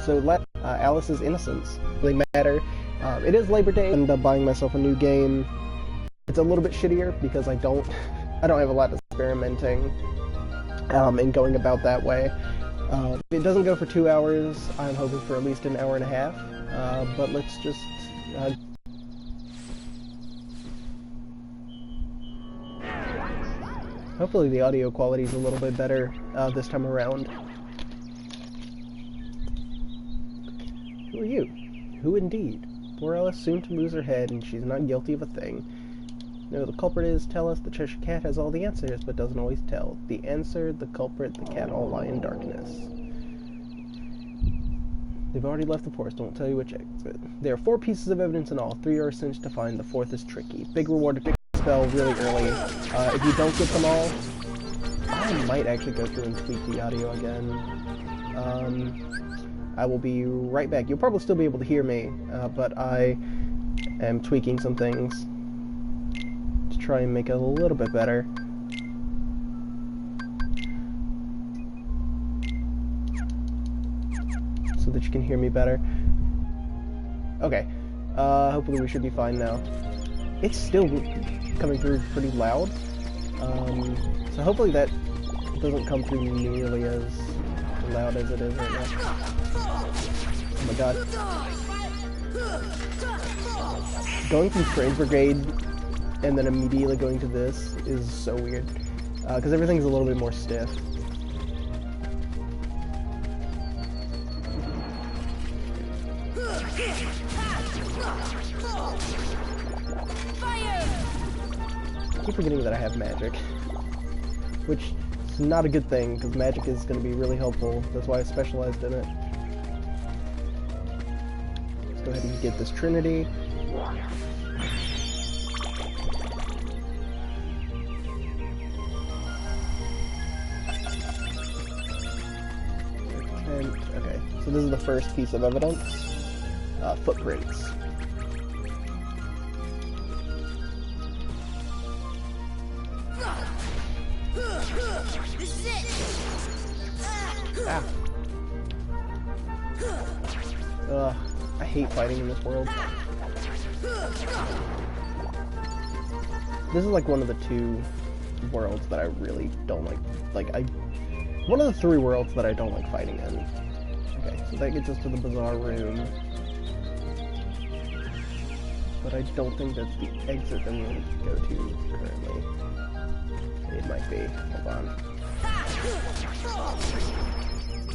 So Alice's innocence really matter. It is Labor Day. I ended up buying myself a new game. It's a little bit shittier because I don't have a lot of experimenting and going about that way. If it doesn't go for 2 hours, I'm hoping for at least an hour and a half. But let's just hopefully the audio quality is a little bit better this time around. Who are you? Who indeed? Poor Alice soon to lose her head, and she's not guilty of a thing. No, the culprit is, tell us, the Cheshire Cat has all the answers, but doesn't always tell. The answer, the culprit, the cat all lie in darkness. They've already left the forest, don't tell you which exit. There are 4 pieces of evidence in all, 3 are cinched to find, the 4th is tricky. Big reward to pick the spell really early. If you don't get them all, I might actually go through and tweak the audio again. I will be right back. You'll probably still be able to hear me, but I am tweaking some things to try and make it a little bit better. So that you can hear me better. Okay. Hopefully we should be fine now. It's still coming through pretty loud. So hopefully that doesn't come through nearly as loud as it is right now. Oh my god. Going from Strange Brigade and then immediately going to this is so weird. Because everything's a little bit more stiff. I keep forgetting that I have magic. Which is not a good thing, because magic is going to be really helpful. That's why I specialized in it. Let's go ahead and get this Trinity. Okay, so this is the first piece of evidence. Footprints. This is it. Ah. Ugh, I hate fighting in this world. This is like one of the 2 worlds that I really don't like. One of the 3 worlds that I don't like fighting in. Okay, so that gets us to the Bazaar Room. But I don't think that's the exit that we want to go to currently. It might be. Hold on.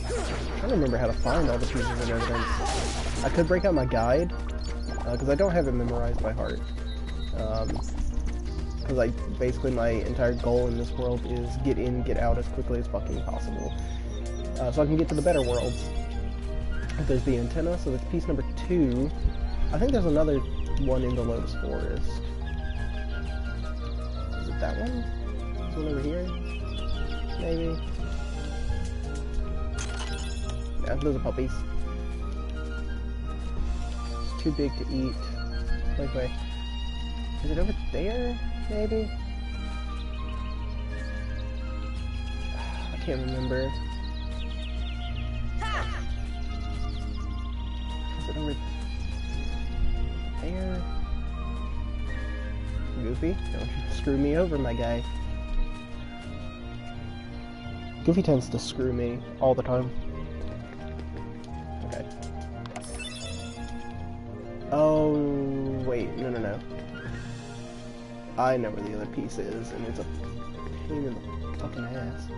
I'm trying to remember how to find all the pieces of evidence. I could break out my guide, because I don't have it memorized by heart. Because basically my entire goal in this world is get in, get out as quickly as fucking possible. So I can get to the better worlds. There's the antenna, so that's piece number 2. I think there's another one in the Lotus Forest. Is it that one? This one over here? Maybe? Yeah, those are puppies. It's too big to eat. Wait. Is it over there? Maybe? I can't remember. Is it over there? Goofy, don't you screw me over, my guy. Goofy tends to screw me all the time. Okay. Oh, wait, no. I know where the other piece is, and it's a pain in the fucking ass.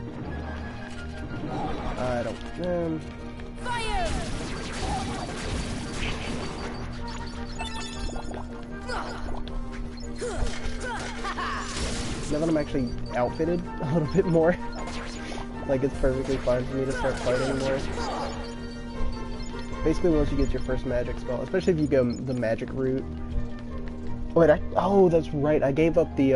I don't... Fire! Now that I'm actually outfitted a little bit more, like it's perfectly fine for me to start fighting more. Basically, once you get your first magic spell, especially if you go the magic route. Wait, oh, that's right. I gave up the,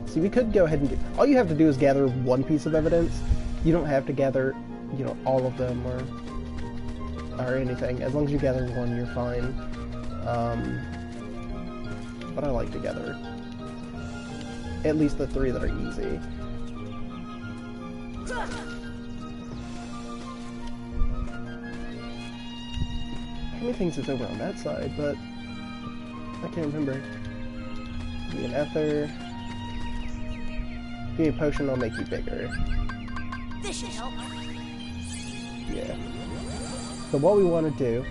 See, we could go ahead and all you have to do is gather 1 piece of evidence. You don't have to gather, you know, all of them or anything. As long as you gather 1, you're fine. But I like to gather at least the 3 that are easy. me thinks it's over on that side, but I can't remember. Give me an ether. Give me a potion, I'll make you bigger. This should help. Yeah. So what we want to do...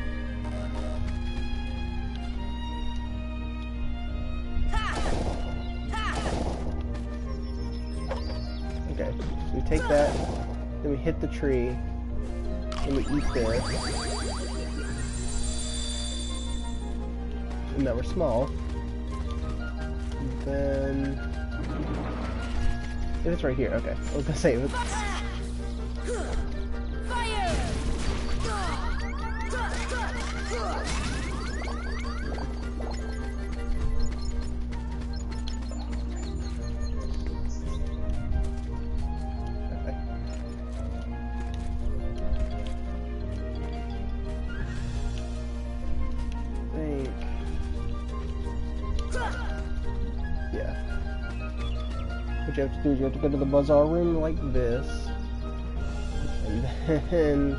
Okay, so we take that, then we hit the tree, and we eat this. And now we're small. And then... If it's right here, okay. I was gonna say, if it's... What you have to do is you have to go to the bazaar room like this, and then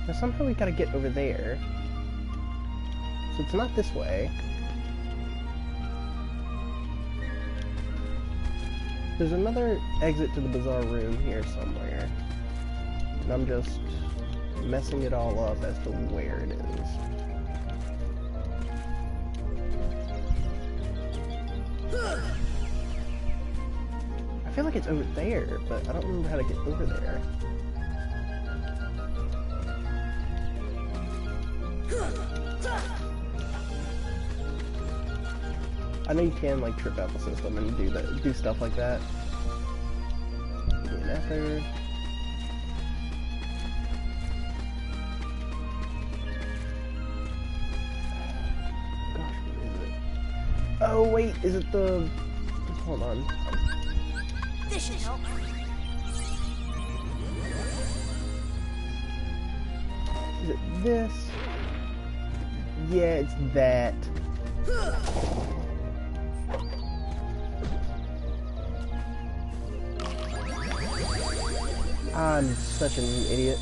now somehow we gotta get over there, so it's not this way. There's another exit to the bazaar room here somewhere, and I'm just messing it all up as to where it is. I feel like it's over there, but I don't remember how to get over there. I know you can like trip out the system and do stuff like that. Give me an ether. Gosh, what is it? Oh wait, is it the? Hold on. This should help. Is it this? Yeah, it's that. I'm such an idiot.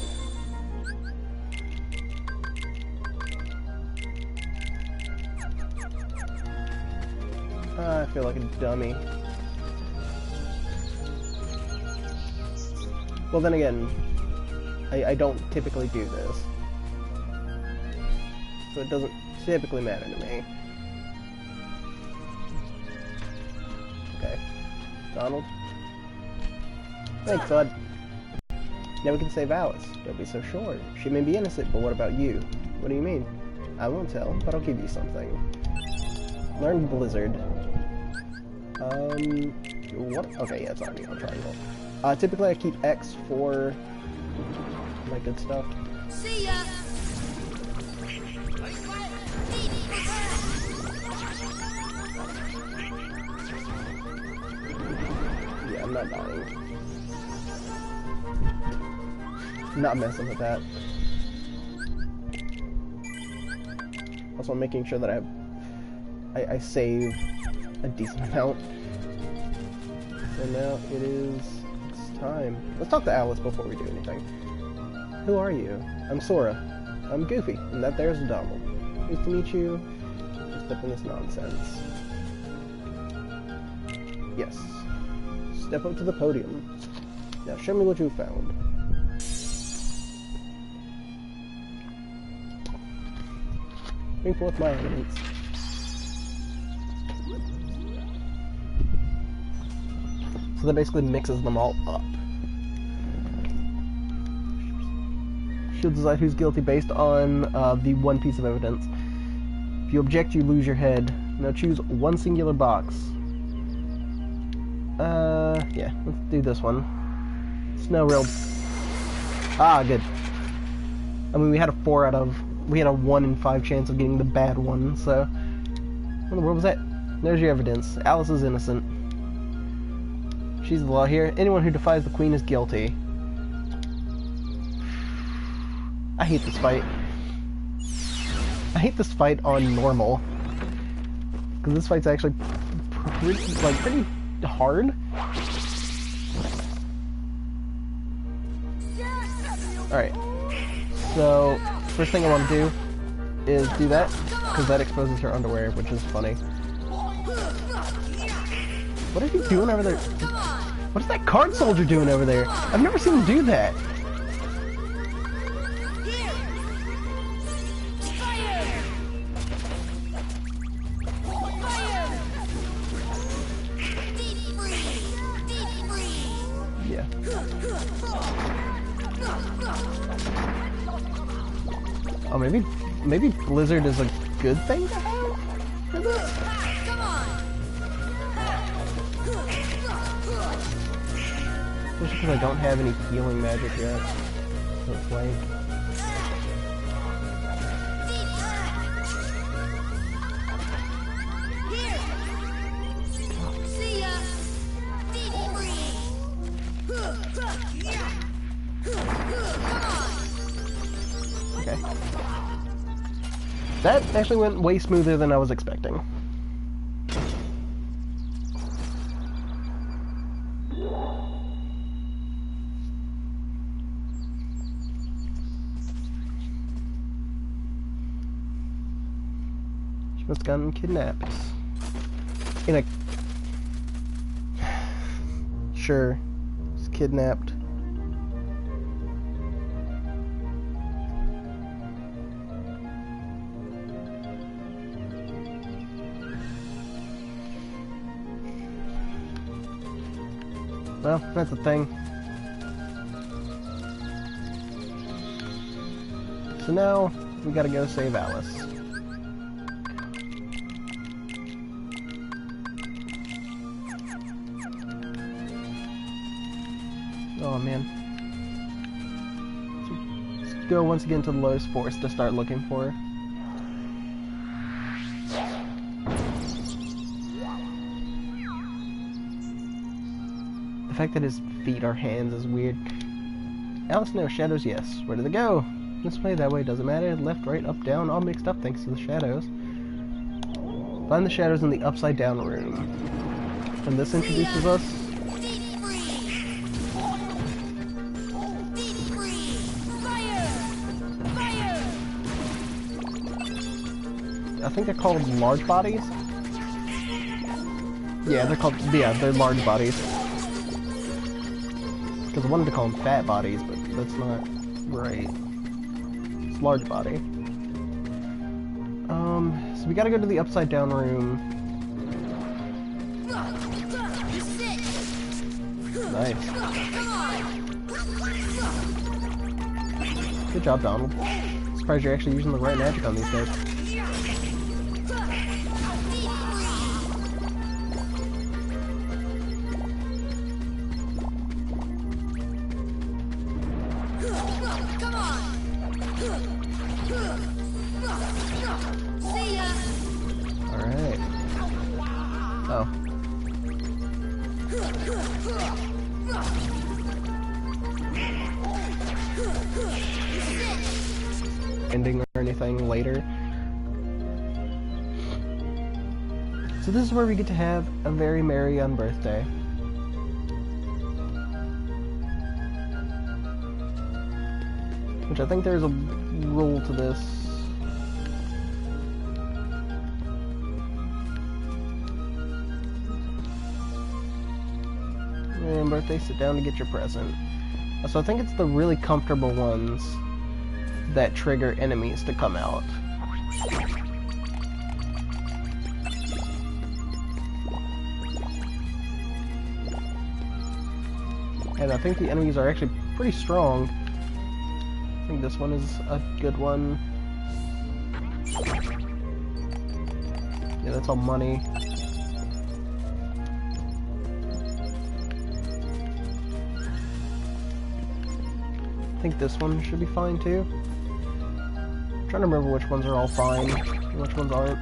I feel like a dummy. Well, then again, I don't typically do this, so it doesn't typically matter to me. Okay, Donald. Thanks, bud. Now we can save Alice. Don't be so sure. She may be innocent, but what about you? What do you mean? I won't tell, but I'll give you something. Learn Blizzard. What? Okay, yeah, it's already on triangle. Typically I keep X for my good stuff. See ya. Yeah, I'm not dying. Not messing with that. Also, I'm making sure that I save a decent amount. So now it's time. Let's talk to Alice before we do anything. Who are you? I'm Sora. I'm Goofy, and that there's Donald. Nice to meet you. Step in this nonsense. Yes. Step up to the podium. Now show me what you found. Bring forth my evidence. So that basically mixes them all up. She'll decide who's guilty based on the one piece of evidence. If you object, you lose your head. Now choose one singular box. Yeah, let's do this one. Snow real. Ah, good. I mean, we had a 1 in 5 chance of getting the bad one, so... What in the world was that? There's your evidence. Alice is innocent. She's the law here. Anyone who defies the Queen is guilty. I hate this fight. I hate this fight on normal. Because this fight's actually pretty hard. Alright. So, first thing I want to do is do that, because that exposes her underwear, which is funny. What are you doing over there? What is that card soldier doing over there? I've never seen him do that. Yeah. Oh, maybe Blizzard is a good thing to have for this? Especially because I don't have any healing magic yet. So it's lame. Okay. That actually went way smoother than I was expecting. She must have gotten kidnapped. In a... Sure. She's kidnapped. Well, that's the thing. So now, we gotta go save Alice. Oh man. So let's go once again to the Lotus Forest to start looking for her. The fact that his feet are hands is weird. Alice, no. Shadows, yes. Where do they go? This way, that way, doesn't matter. Left, right, up, down, all mixed up thanks to the shadows. Find the shadows in the upside down room. And this introduces us. I think they're called large bodies. Yeah, they're large bodies. Because I wanted to call them fat bodies, but that's not right. It's large body. So we gotta go to the upside down room. Nice. Good job, Donald. Surprised you're actually using the right magic on these guys. Alright. Oh. Ending or anything later. So this is where we get to have a very merry unbirthday. Which I think there's a rule to this. And birthday, sit down to get your present. So I think it's the really comfortable ones that trigger enemies to come out. And I think the enemies are actually pretty strong. I think this one is a good one. Yeah, that's all money. I think this one should be fine too. I'm trying to remember which ones are all fine and which ones aren't.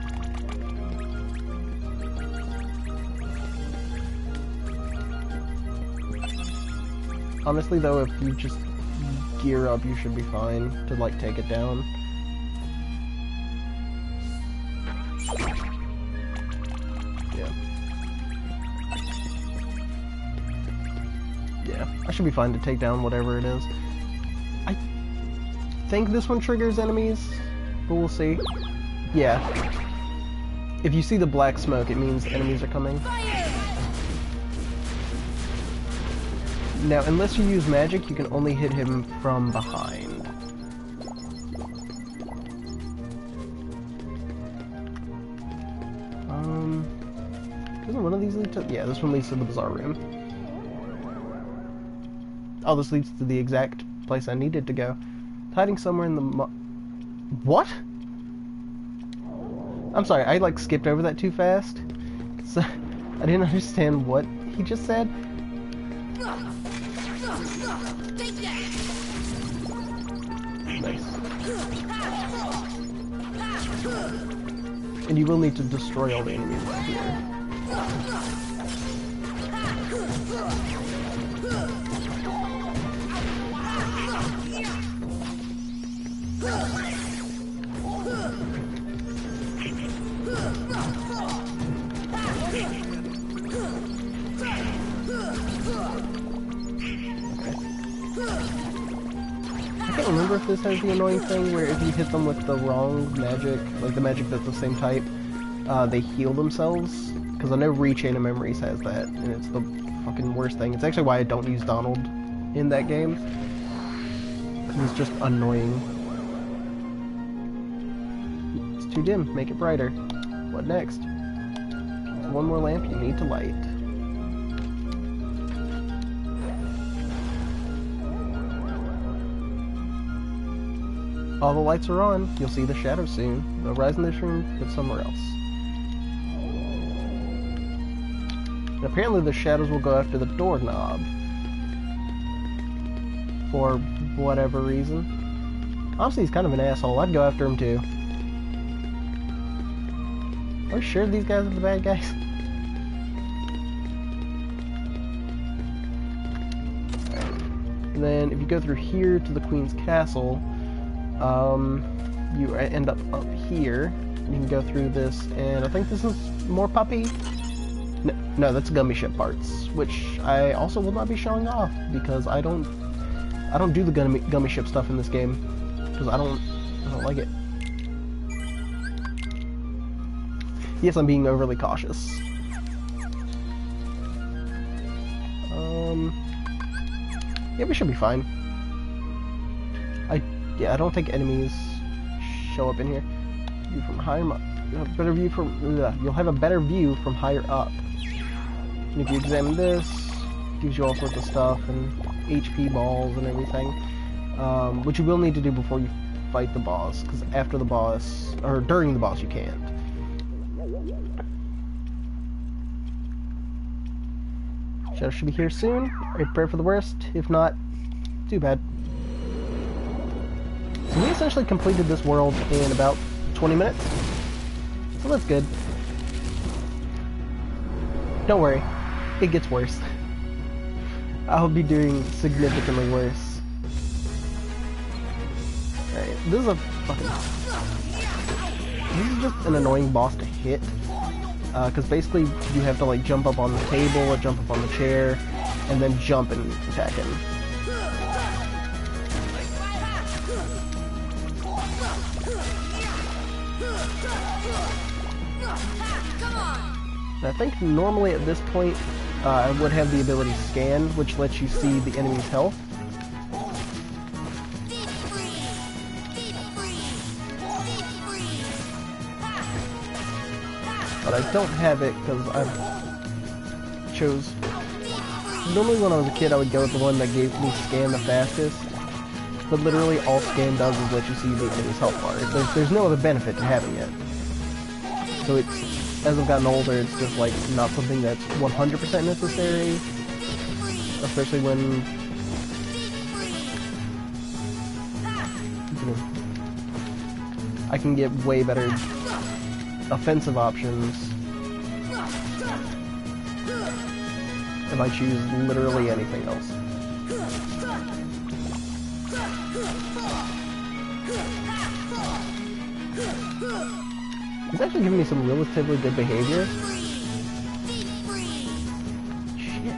Honestly though, if you just gear up, you should be fine to like take it down. Yeah. Yeah, I should be fine to take down whatever it is. I think this one triggers enemies, but we'll see. Yeah. If you see the black smoke, it means enemies are coming. Now, unless you use magic, you can only hit him from behind. Doesn't one of these lead to... Yeah, this one leads to the bazaar room. Oh, this leads to the exact place I needed to go. Hiding somewhere in the What? I'm sorry, I like skipped over that too fast. So, I didn't understand what he just said. Nice. And you will need to destroy all the enemies right here. I can't remember if this has the annoying thing where if you hit them with the wrong magic, like the magic that's the same type, they heal themselves. Because I know Rechain of Memories has that, and it's the fucking worst thing. It's actually why I don't use Donald in that game. Because it's just annoying. It's too dim. Make it brighter. What next? There's one more lamp you need to light. All the lights are on. You'll see the shadows soon. They'll rise in this room, but somewhere else. And apparently the shadows will go after the doorknob. For whatever reason. Honestly, he's kind of an asshole. I'd go after him too. Are we sure these guys are the bad guys? And then if you go through here to the Queen's Castle, you end up here. You can go through this, and I think this is more puppy. No, that's gummy ship parts, which I also will not be showing off because I don't do the gummy ship stuff in this game because I don't like it. Yes, I'm being overly cautious. Yeah, we should be fine. I don't think enemies show up in here. View from higher up. You'll have a better view from higher up. And if you examine this, it gives you all sorts of stuff and HP balls and everything, which you will need to do before you fight the boss, because after the boss or during the boss you can't. Shadow should be here soon. Are you prepared for the worst? If not, too bad. So we essentially completed this world in about 20 minutes. So that's good. Don't worry, it gets worse. I'll be doing significantly worse. Alright, this is just an annoying boss to hit. Because basically you have to like jump up on the table or jump up on the chair and then jump and attack him. I think normally at this point I would have the ability Scan, which lets you see the enemy's health. But I don't have it because I chose... Normally when I was a kid I would go with the one that gave me Scan the fastest. But literally all Scan does is let you see the enemy's health bar. There's no other benefit to having it. So it's... As I've gotten older, it's just like not something that's 100% necessary, especially when I can get way better offensive options if I choose literally anything else. He's actually giving me some relatively good behavior. Shit.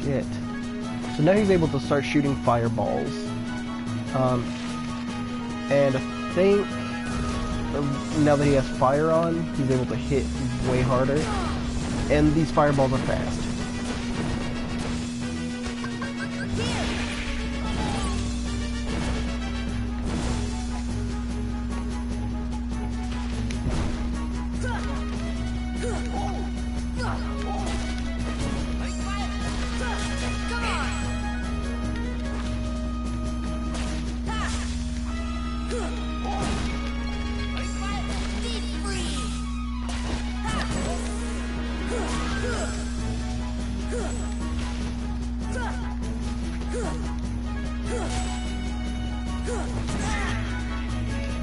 Shit. So now he's able to start shooting fireballs. And I think now that he has fire on, he's able to hit way harder. And these fireballs are fast.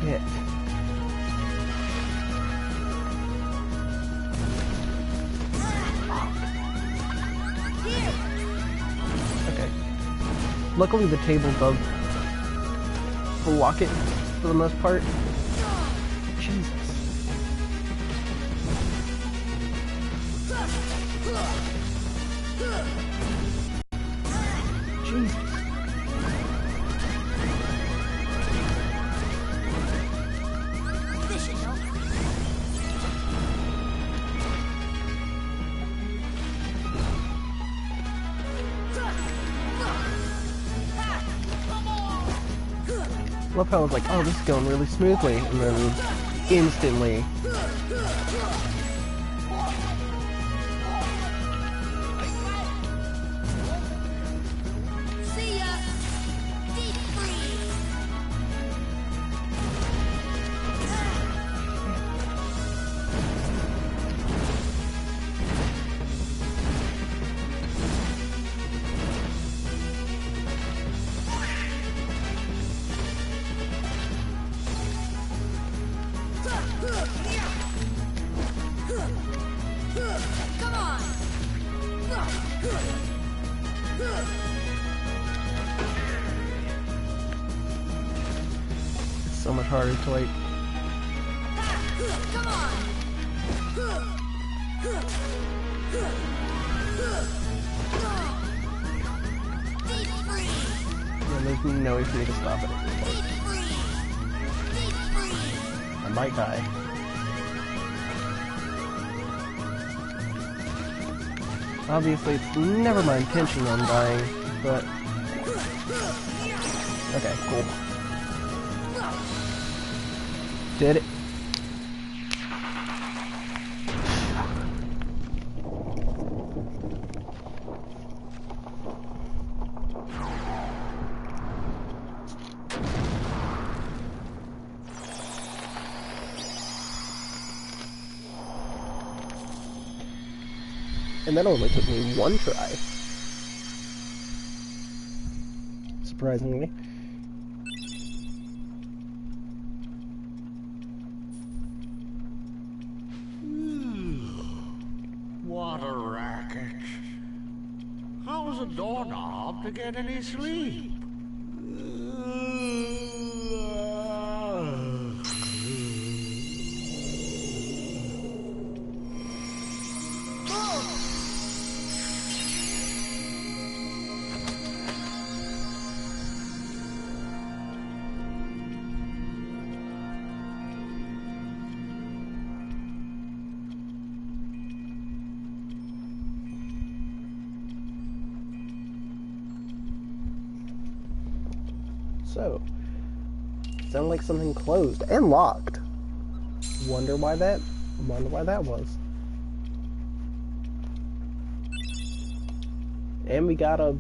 Shit. Okay. Luckily the table does block it for the most part. Jesus. Jesus. This should help. Love how I was like, oh, this is going really smoothly, and then instantly. See ya. Deep freeze. Come on. It's so much harder to like. Come on. Deep freeze. Yeah, there's no way for me to stop it at this point. Deep freeze. Deep freeze. I might die. Obviously, it's never my intention on dying, but... Okay, cool. Did it. And that only took me one try. Surprisingly. What a racket. How's a doorknob to get any sleep? So, sounded like something closed and locked. Wonder why that was. And we got it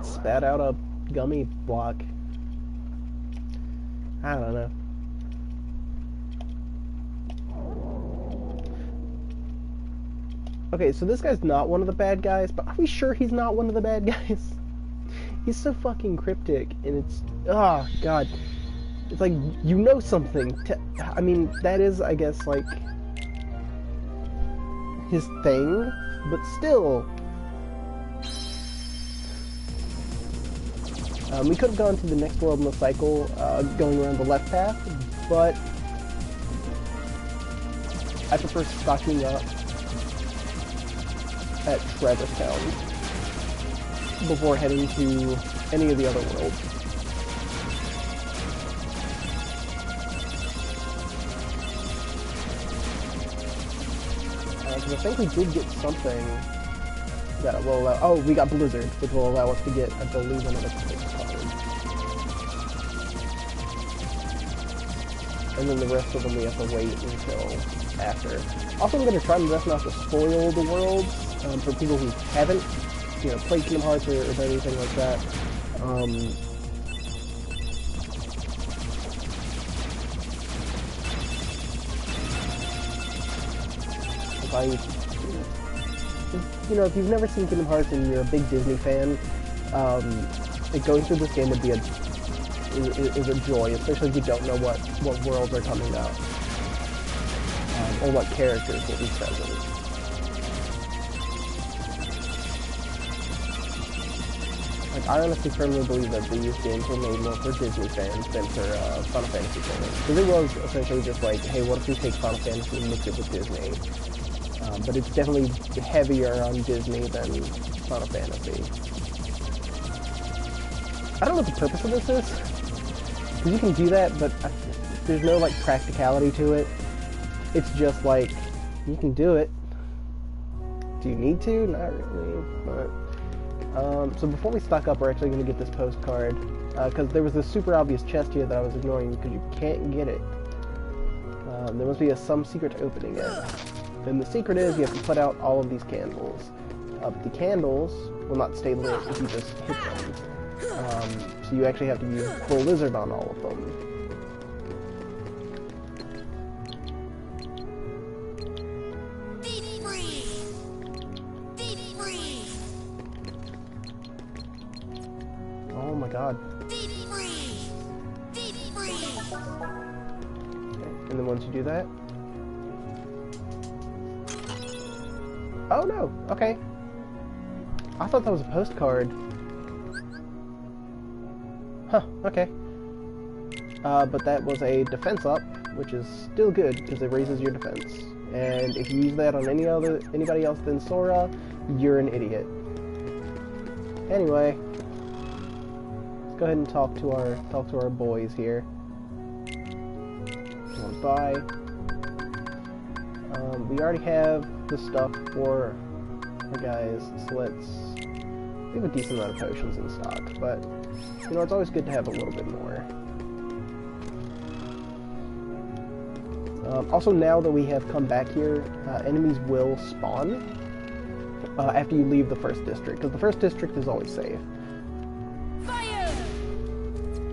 spat out a gummy block. I don't know. Okay, so this guy's not one of the bad guys, but are we sure he's not one of the bad guys? He's so fucking cryptic, and it's... Oh, God. It's like, you know something. I mean, that is, I guess, like... his thing, but still. We could have gone to the next world in the cycle, going around the left path, but I prefer stocking up at Travis Town before heading to any of the other worlds. Because I think we did get something that will allow... Oh, we got Blizzard, which will allow us to get, I believe, another postcard. And then the rest of them we have to wait until after. Also, I'm going to try my best not to spoil the worlds for people who haven't, played Kingdom Hearts or done anything like that. If you've never seen Kingdom Hearts and you're a big Disney fan, going through this game would be is a joy, especially if you don't know what worlds are coming up, or what characters will be present. Like, I honestly firmly believe that these games were made more for Disney fans than for Final Fantasy fans. Because it was essentially just like, hey, what if we take Final Fantasy and mix it with Disney? But it's definitely heavier on Disney than Final Fantasy. I don't know what the purpose of this is. Because you can do that, but there's no, like, practicality to it. It's just like, you can do it. Do you need to? Not really, but... so before we stock up, we're actually going to get this postcard. Because there was this super obvious chest here that I was ignoring because you can't get it. There must be some secret to opening it. And the secret is you have to put out all of these candles. The candles will not stay lit if you just hit them. So you actually have to use Blizzard on all of them. Deep freeze! Deep freeze! Oh my god. Deep freeze! Deep freeze! Okay. And then once you do that... Oh no! Okay. I thought that was a postcard. Huh, okay. But that was a defense up, which is still good, because it raises your defense. And if you use that on anybody else than Sora, you're an idiot. Anyway, let's go ahead and talk to our boys here. Want to buy? We already have the stuff for our guys, so we have a decent amount of potions in stock, but it's always good to have a little bit more. Also, now that we have come back here, enemies will spawn after you leave the first district, because the first district is always safe. Fire!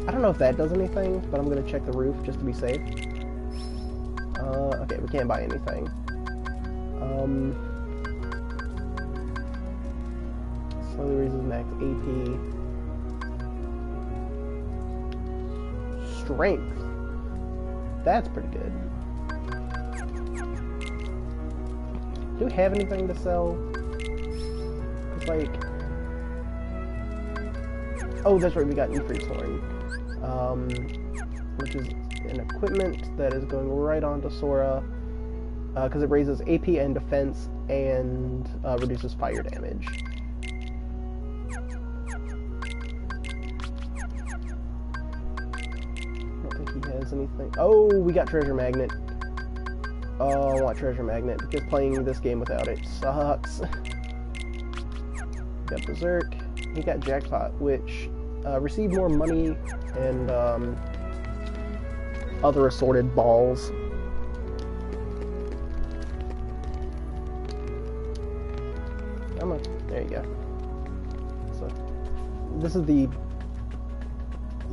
I don't know if that does anything, but I'm going to check the roof just to be safe. Okay, we can't buy anything. Slowly raises max AP. Strength. That's pretty good. Do we have anything to sell? It's like... Oh, that's right, we got Ifrit's Horn. Which is an equipment that is going right onto Sora. Because it raises AP and defense and reduces fire damage. I don't think he has anything. Oh, we got Treasure Magnet. Oh, I want Treasure Magnet because playing this game without it sucks. Got Berserk. He got Jackpot, which received more money and other assorted balls. There you go. So, this is the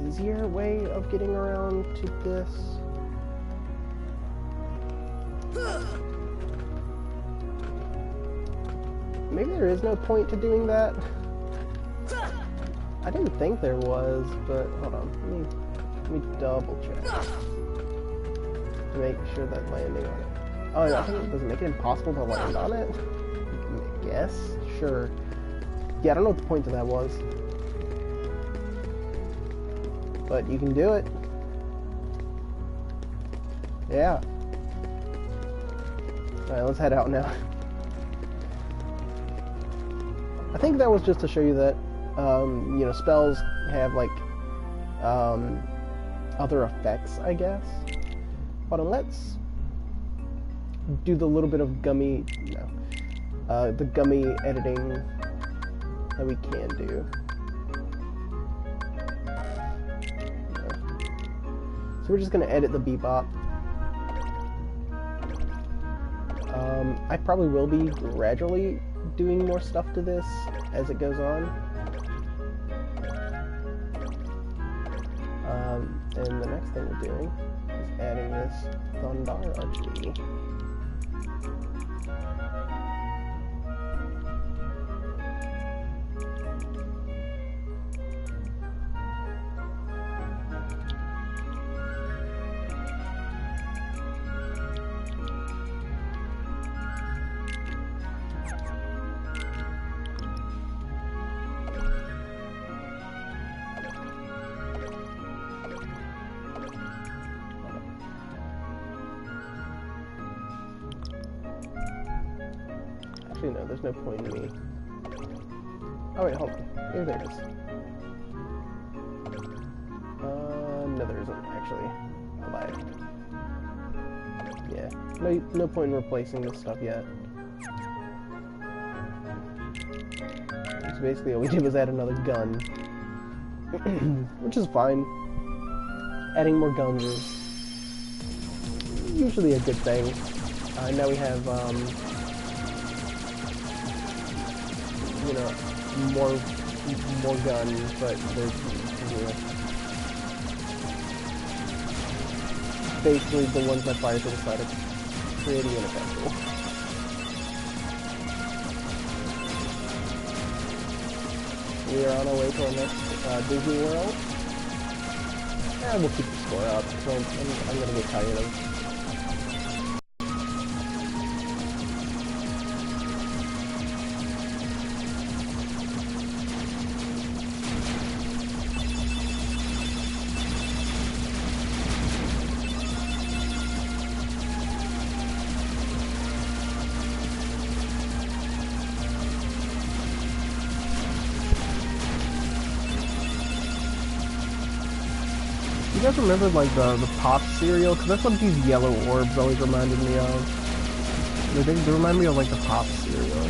easier way of getting around to this. Maybe there is no point to doing that. I didn't think there was, but hold on. Let me double check to make sure that landing on it. Oh, I think does it make it impossible to land on it? Yes, sure. Yeah, I don't know what the point of that was. But you can do it. Yeah. Alright, let's head out now. I think that was just to show you that, you know, spells have, like, other effects, I guess. Hold on, let's do the little bit of gummy, the gummy editing that we can do. So we're just going to edit the bebop. I probably will be gradually doing more stuff to this as it goes on. And the next thing we're doing is adding this Thundar RGB. Actually, no, there's no point in me. Oh, wait, hold on. Here, there it is. No, there isn't, actually. I lied. Yeah, no point in replacing this stuff yet. So basically, all we did was add another gun. Which is fine. Adding more guns is usually a good thing. Now we have, you know, more guns, but they're, you know, basically the ones that fire to the side are pretty ineffectual. We are on our way to our next Disney World. And we'll keep the score up, so I'm gonna get tired of. You guys remember, like, the pop cereal? Because that's what these yellow orbs always reminded me of. They remind me of, like, the pop cereal.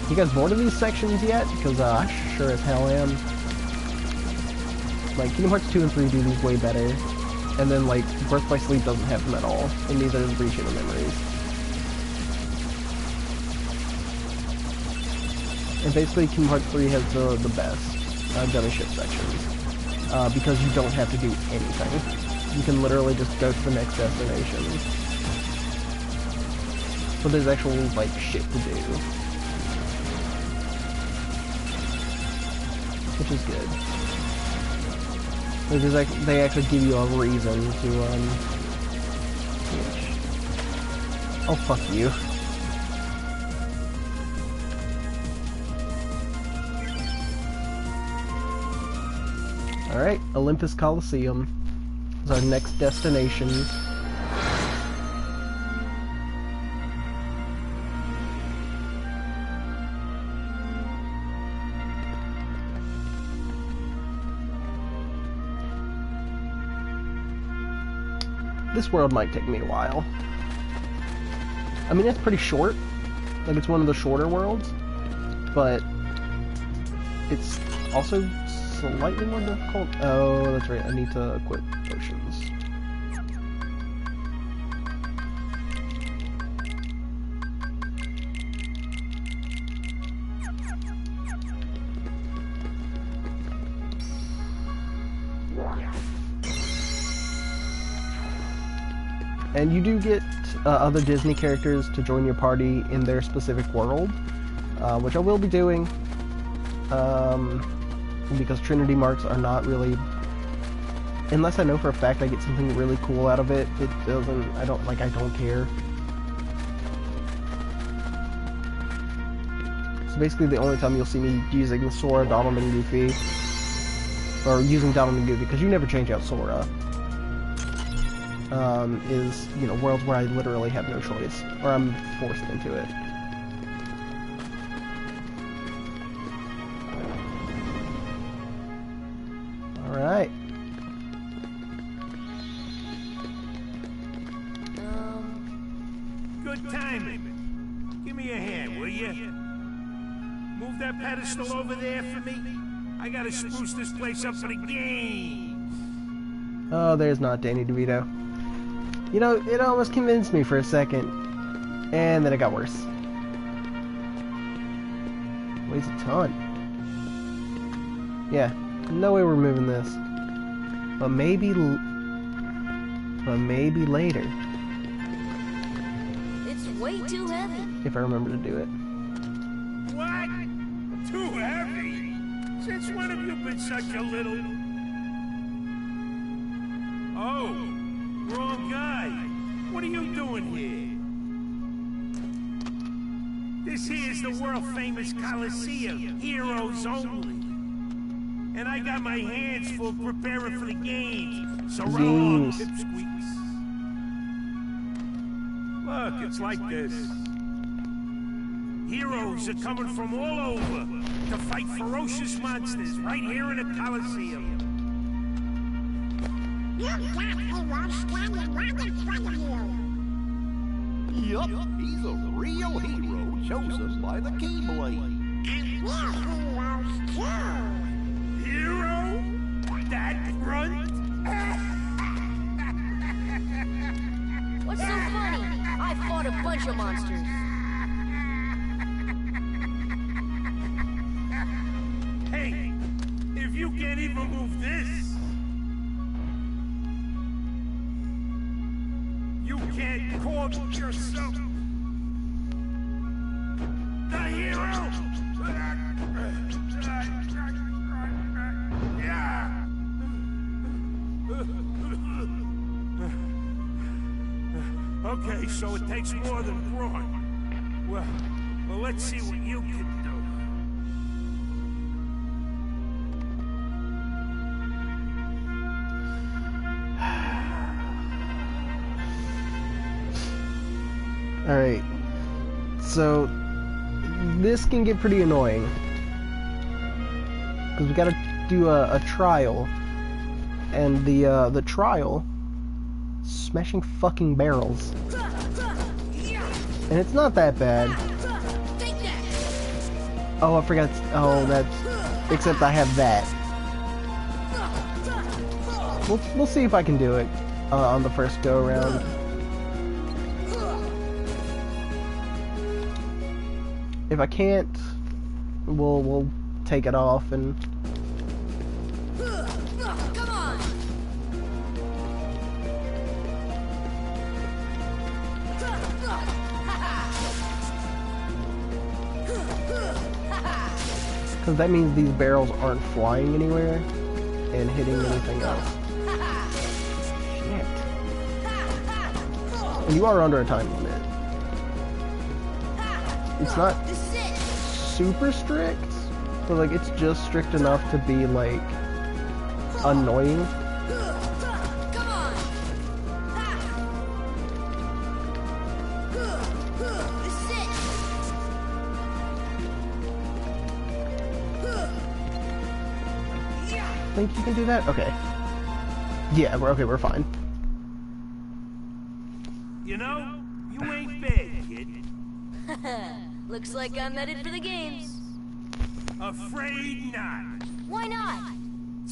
You guys bored of these sections yet? Because I sure as hell am. Like, Kingdom Hearts 2 and 3 do these way better. And then, like, Birth by Sleep doesn't have them at all. And neither does Breaching the Memories. And basically, Kingdom Hearts 3 has the best gummy ship sections. Because you don't have to do anything. You can literally just go to the next destination. But there's actual, like, shit to do. Which is good. They actually give you a reason to, switch. Oh, fuck you. Alright, Olympus Coliseum is our next destination. This world might take me a while. I mean, it's pretty short. Like, it's one of the shorter worlds. But it's also slightly more difficult. Oh, that's right. I need to equip potions. And you do get other Disney characters to join your party in their specific world, which I will be doing because Trinity marks are not really, unless I know for a fact I get something really cool out of it, it doesn't, I don't care. So basically the only time you'll see me using the Sora, Donald, and Goofy, or using Donald and Goofy, because you never change out Sora, is, you know, worlds where I literally have no choice, or I'm forced into it. Alright. Good timing. Give me a hand, will you? Move that pedestal over there for me. I gotta spruce this place up for the game. Oh, there's not Danny DeVito. You know, it almost convinced me for a second. And then it got worse. Weighs a ton. Yeah, no way we're moving this. But maybe later. It's way too heavy. If I remember to do it. What? Too heavy? Since when have you been such a little... Oh, wrong guy. What are you doing here? This here's the world-famous Coliseum, heroes only. And I got my hands full preparing for the games, so run along, pipsqueaks. Look, it's like this. Heroes are coming from all over to fight ferocious monsters right here in the Coliseum. You've got heroes standing right in front of you. Yup, he's a real hero chosen by the Keyblade. And we're heroes too. Hero? That grunt? What's so funny? I fought a bunch of monsters. Hey, if you can't even move this, you can't call yourself the hero. Yeah. Okay, so it takes more than brawn. Well, let's see what you can do. Alright, so this can get pretty annoying because we gotta do a trial, and the trial, smashing fucking barrels, and it's not that bad. Oh, I forgot. Oh, that's, except I have that. We'll see if I can do it on the first go around. If I can't, we'll take it off and... Come on! Because that means these barrels aren't flying anywhere and hitting anything else. Shit. And you are under a time limit. It's not super strict, but like it's just strict enough to be like annoying. Come on! This is it! Think you can do that? Okay. Yeah, we're fine. You know, you ain't bad, kid. Looks like I'm headed for the games. Afraid not. Why not?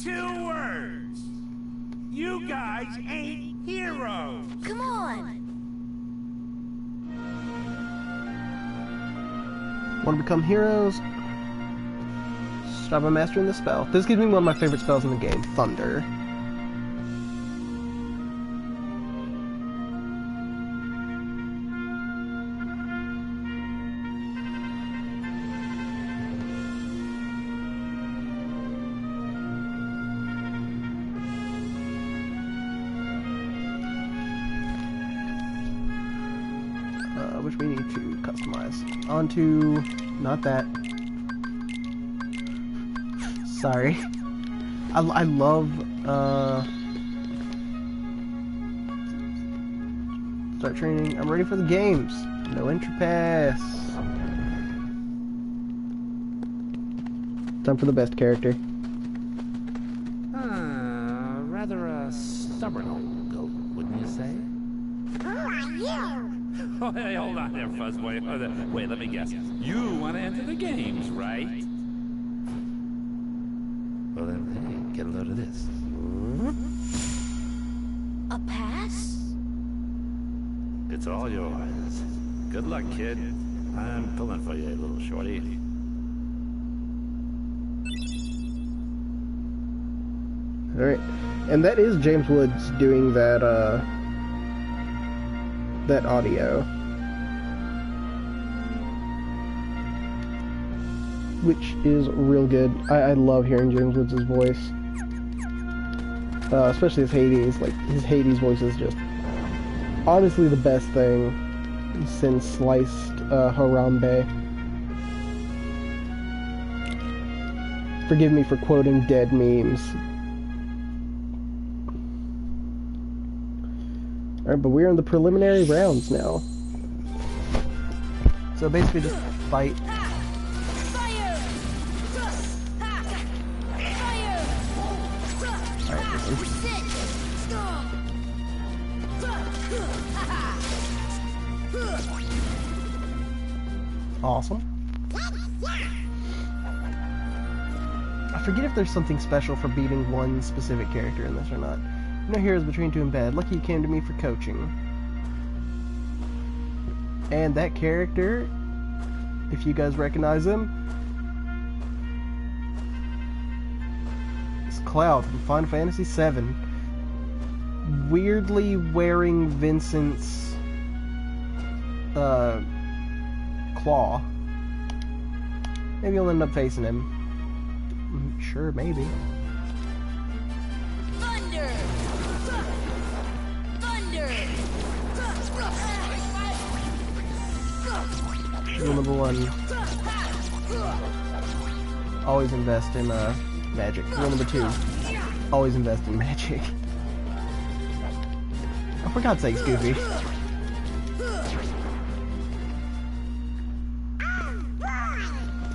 2 words. You guys ain't heroes. Come on! Want to become heroes? Start by mastering the spell. This gives me one of my favorite spells in the game, Thunder. which we need to customize. Onto... not that. Sorry. I love, start training. I'm ready for the games. No entry pass. Time for the best character. Rather a stubborn old goat, wouldn't you say? Who are you? Oh, hey, hold on there, Fuzzboy. Wait, let me guess. You want to enter the games, right? Well then, hey, get a load of this. A pass? It's all yours. Good luck, kid. I'm pulling for you, little shorty. Alright. And that is James Woods doing that, that audio. Which is real good. I love hearing James Woods' voice. Especially his Hades. Like, his Hades voice is just honestly the best thing since Sliced Harambe. Forgive me for quoting dead memes. Alright, but we're in the preliminary rounds now. So basically just fight. Awesome. I forget if there's something special for beating one specific character in this or not. No heroes between two and bad. Lucky you came to me for coaching. And that character, if you guys recognize him, is Cloud from Final Fantasy VII. Weirdly wearing Vincent's claw. Maybe you'll end up facing him. Sure, maybe. Thunder! Thunder! Rule number one. Always invest in magic. Rule number two. Always invest in magic. Oh, for God's sake, Goofy.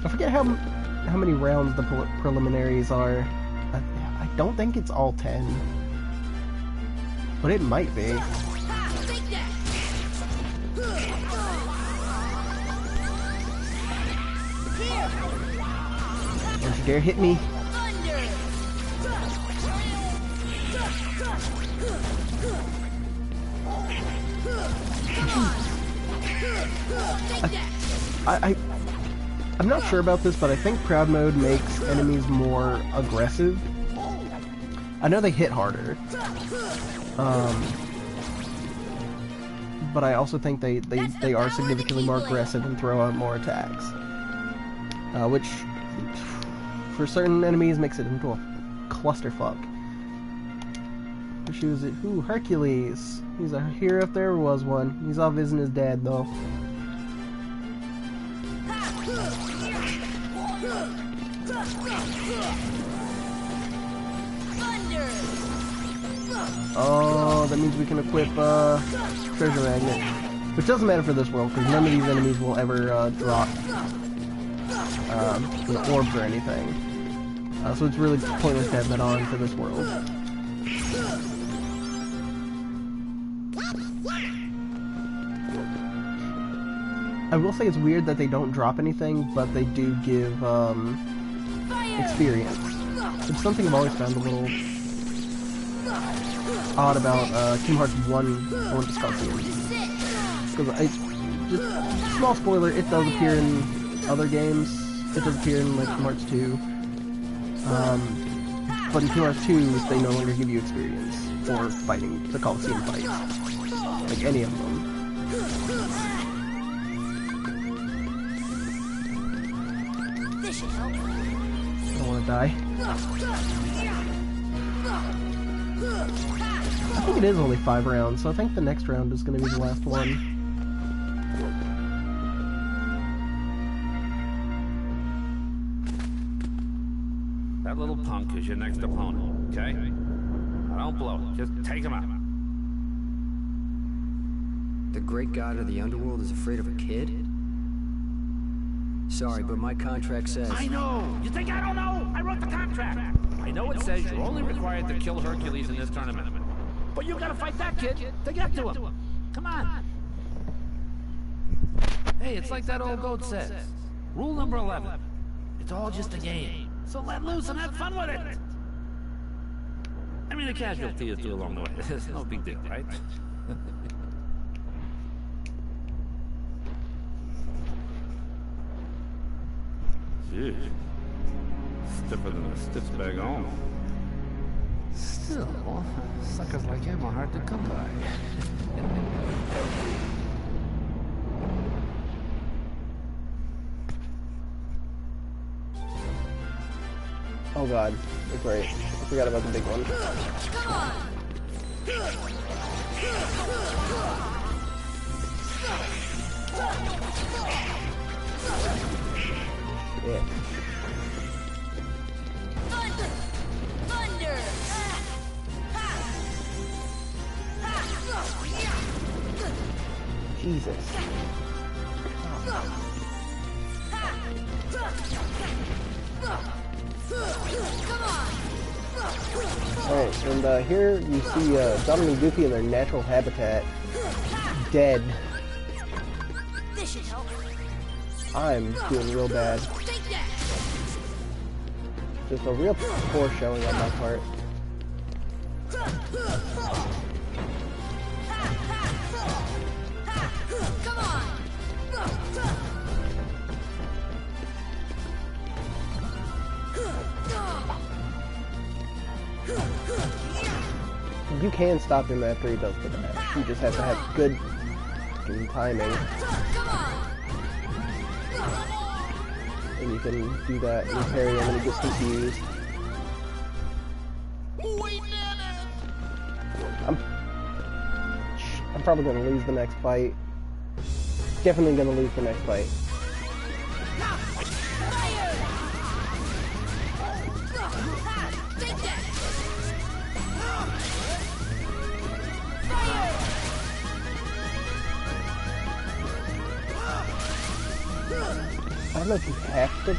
I forget how many rounds the preliminaries are. I don't think it's all 10. But it might be. Don't you dare hit me. I'm not sure about this, but I think Proud Mode makes enemies more aggressive. I know they hit harder. But I also think they are significantly more aggressive and throw out more attacks. Which, for certain enemies, makes it into a clusterfuck. Which was it? Ooh, Hercules. He's a hero if there was one. He's off visiting his dad, though. Oh, that means we can equip Treasure Magnet. Which doesn't matter for this world, because none of these enemies will ever drop orbs or anything. So it's really pointless to have that on for this world. I will say it's weird that they don't drop anything, but they do give experience. It's something I've always found a little odd about Kingdom Hearts 1 Olympus Coliseum. Because just small spoiler, it does appear in other games. It does appear in like Kingdom Hearts 2. But in Kingdom Hearts 2, they no longer give you experience for fighting the Coliseum fights. Like any of them. This should help. I don't want to die. I think it is only 5 rounds, so I think the next round is going to be the last one. your next opponent, okay? Now don't blow it. Just take him out. The great god of the underworld is afraid of a kid? Sorry, but my contract says... I know! You think I don't know? I wrote the contract! I know it says you're only required to kill Hercules in this tournament. But you gotta fight that kid to get to him. Come on. Hey, it's like that old goat says. Rule number 11. It's all just a game. So let loose and have fun with it. I mean, a casualty is due along the way. It's no big deal, right? Jeez. Stiffer than a stitch bag on. Still, suckers like him are hard to come by. Oh god, that's right. I forgot about the big one. Come on! Yeah. Thunder! Thunder! Jesus. Come on! Alright, and here you see Donald and Goofy in their natural habitat. Dead. This should help. I'm doing real bad. Take that! Just a real poor showing on my part. Come on! You can stop him after he does the dash. You just have to have good fucking timing. Come on! And you can do that and parry him when he gets confused. I'm probably going to lose the next fight. Definitely going to lose the next fight. Take that! I don't know if you have to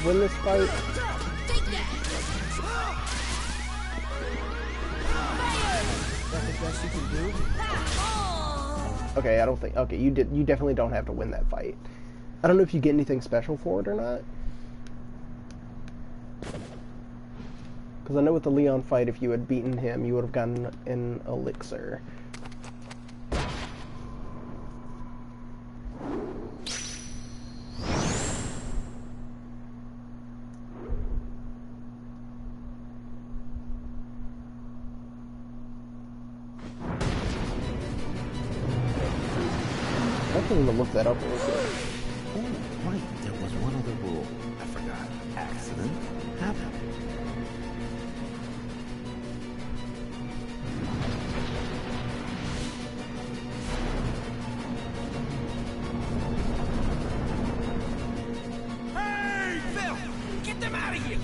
win this fight. Take that! That's the best you can do? Okay, I don't think. Okay, you definitely don't have to win that fight. I don't know if you get anything special for it or not. Because I know with the Leon fight, if you had beaten him, you would have gotten an elixir. I can even look that up real quick. Oh, right. There was one other rule. I forgot. Accident happened. Hey, Phil! Get them out of here!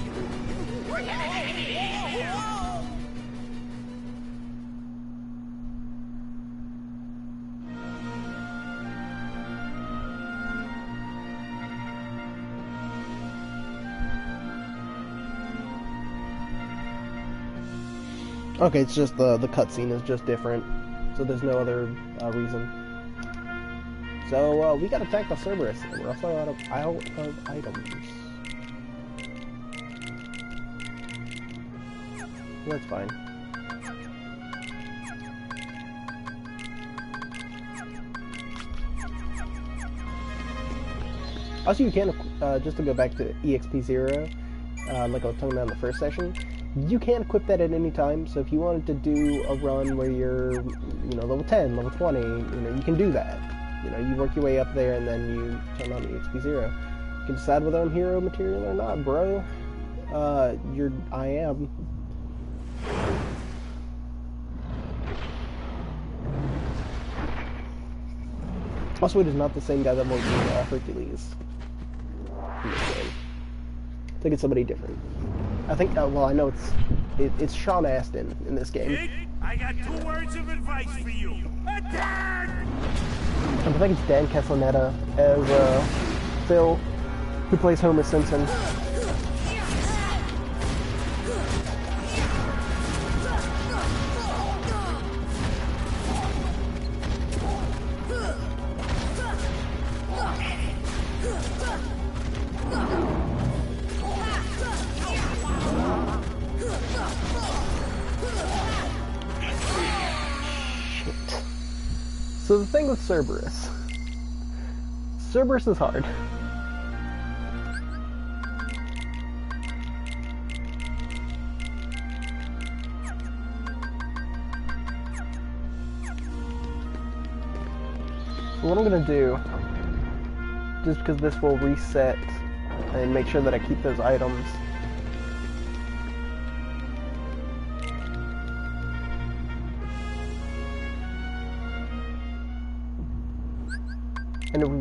Okay, it's just the cutscene is just different, so there's no other reason. So we got attacked by Cerberus, and we're also out of items. That's fine. Also, you can just to go back to EXP0, like I was talking about in the first session. You can equip that at any time, so if you wanted to do a run where you're, level 10, level 20, you can do that. You work your way up there and then you turn on EXP0. You can decide whether I'm hero material or not, bro. I am. Also, it is not the same guy that voiced Hercules in this game. I think it's somebody different. I think, well, I know it's Sean Astin in this game. Kid, I got 2 words of advice for you. Attack! I think it's Dan Castellaneta as Phil, who plays Homer Simpson. So the thing with Cerberus is hard. What I'm gonna do, just because this will reset and make sure that I keep those items. And if we,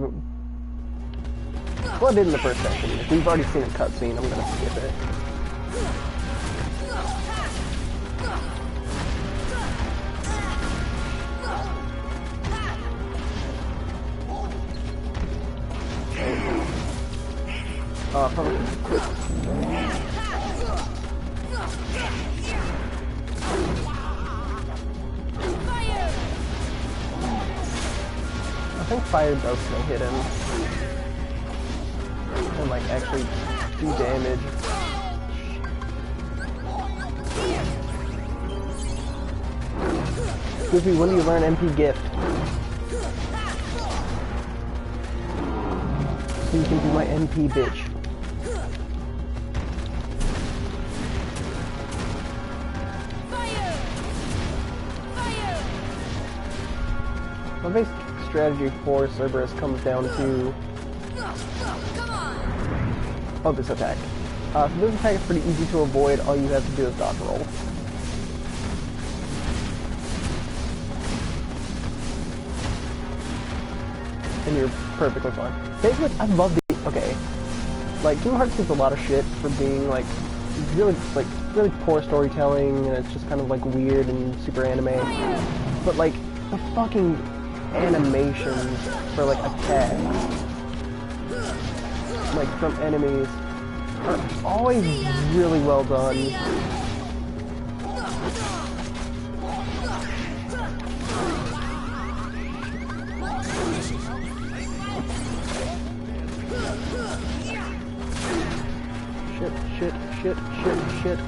well, I did in the first section. If we've already seen a cutscene, I'm gonna skip it. Probably quick. I think fire does still hit him. And like actually do damage. Goofy, when do you learn MP gift? So you can be my MP bitch. My basic strategy for Cerberus comes down to this attack. So this attack is pretty easy to avoid. All you have to do is dodge roll. And you're perfectly fine. Basically, I love the like Kingdom Hearts gets a lot of shit for being like really poor storytelling, and it's just kind of like weird and super anime. But like the fucking animations for like attacks, like from enemies, are always really well done. Shit.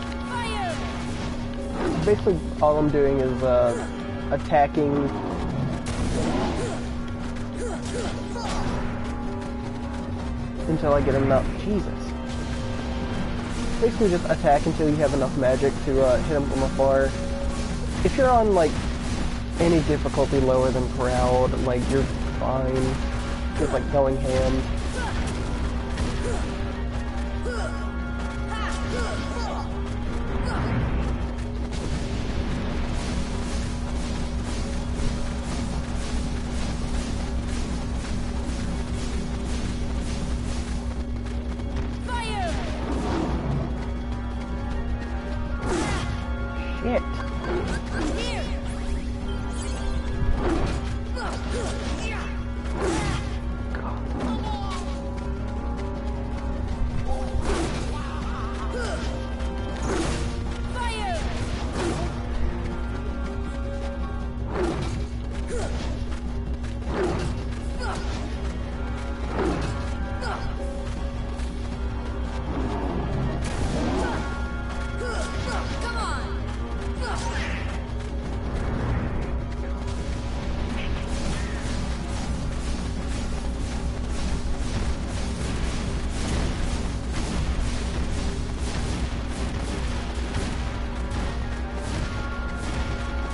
Basically, all I'm doing is attacking. Until I get enough. Jesus. Basically just attack until you have enough magic to hit them from afar. If you're on like any difficulty lower than Proud, like you're fine. Just like going ham.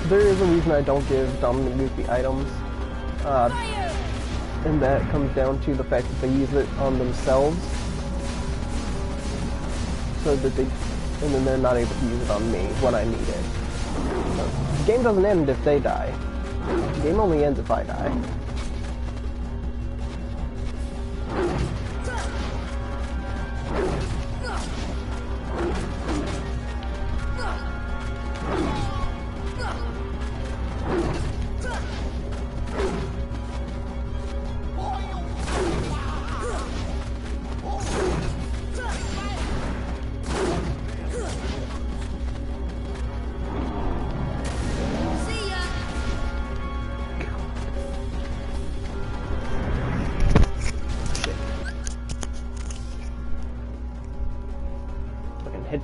There is a reason I don't give Dominant Goofy items, and that comes down to the fact that they use it on themselves, so that and then they're not able to use it on me when I need it. So, the game doesn't end if they die. The game only ends if I die.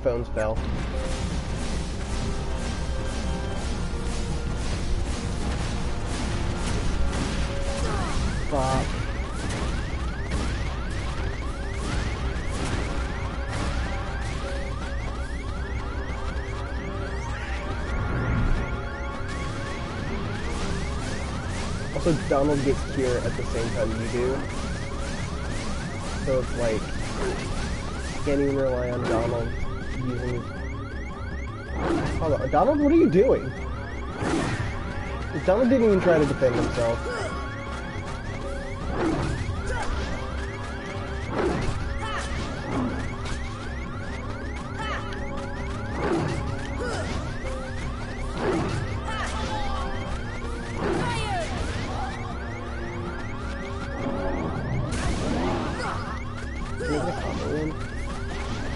phones fell. Fuck. Also, Donald gets here at the same time you do. So it's like, can't even rely on Donald using... Hold on, Donald, what are you doing? Donald didn't even try to defend himself.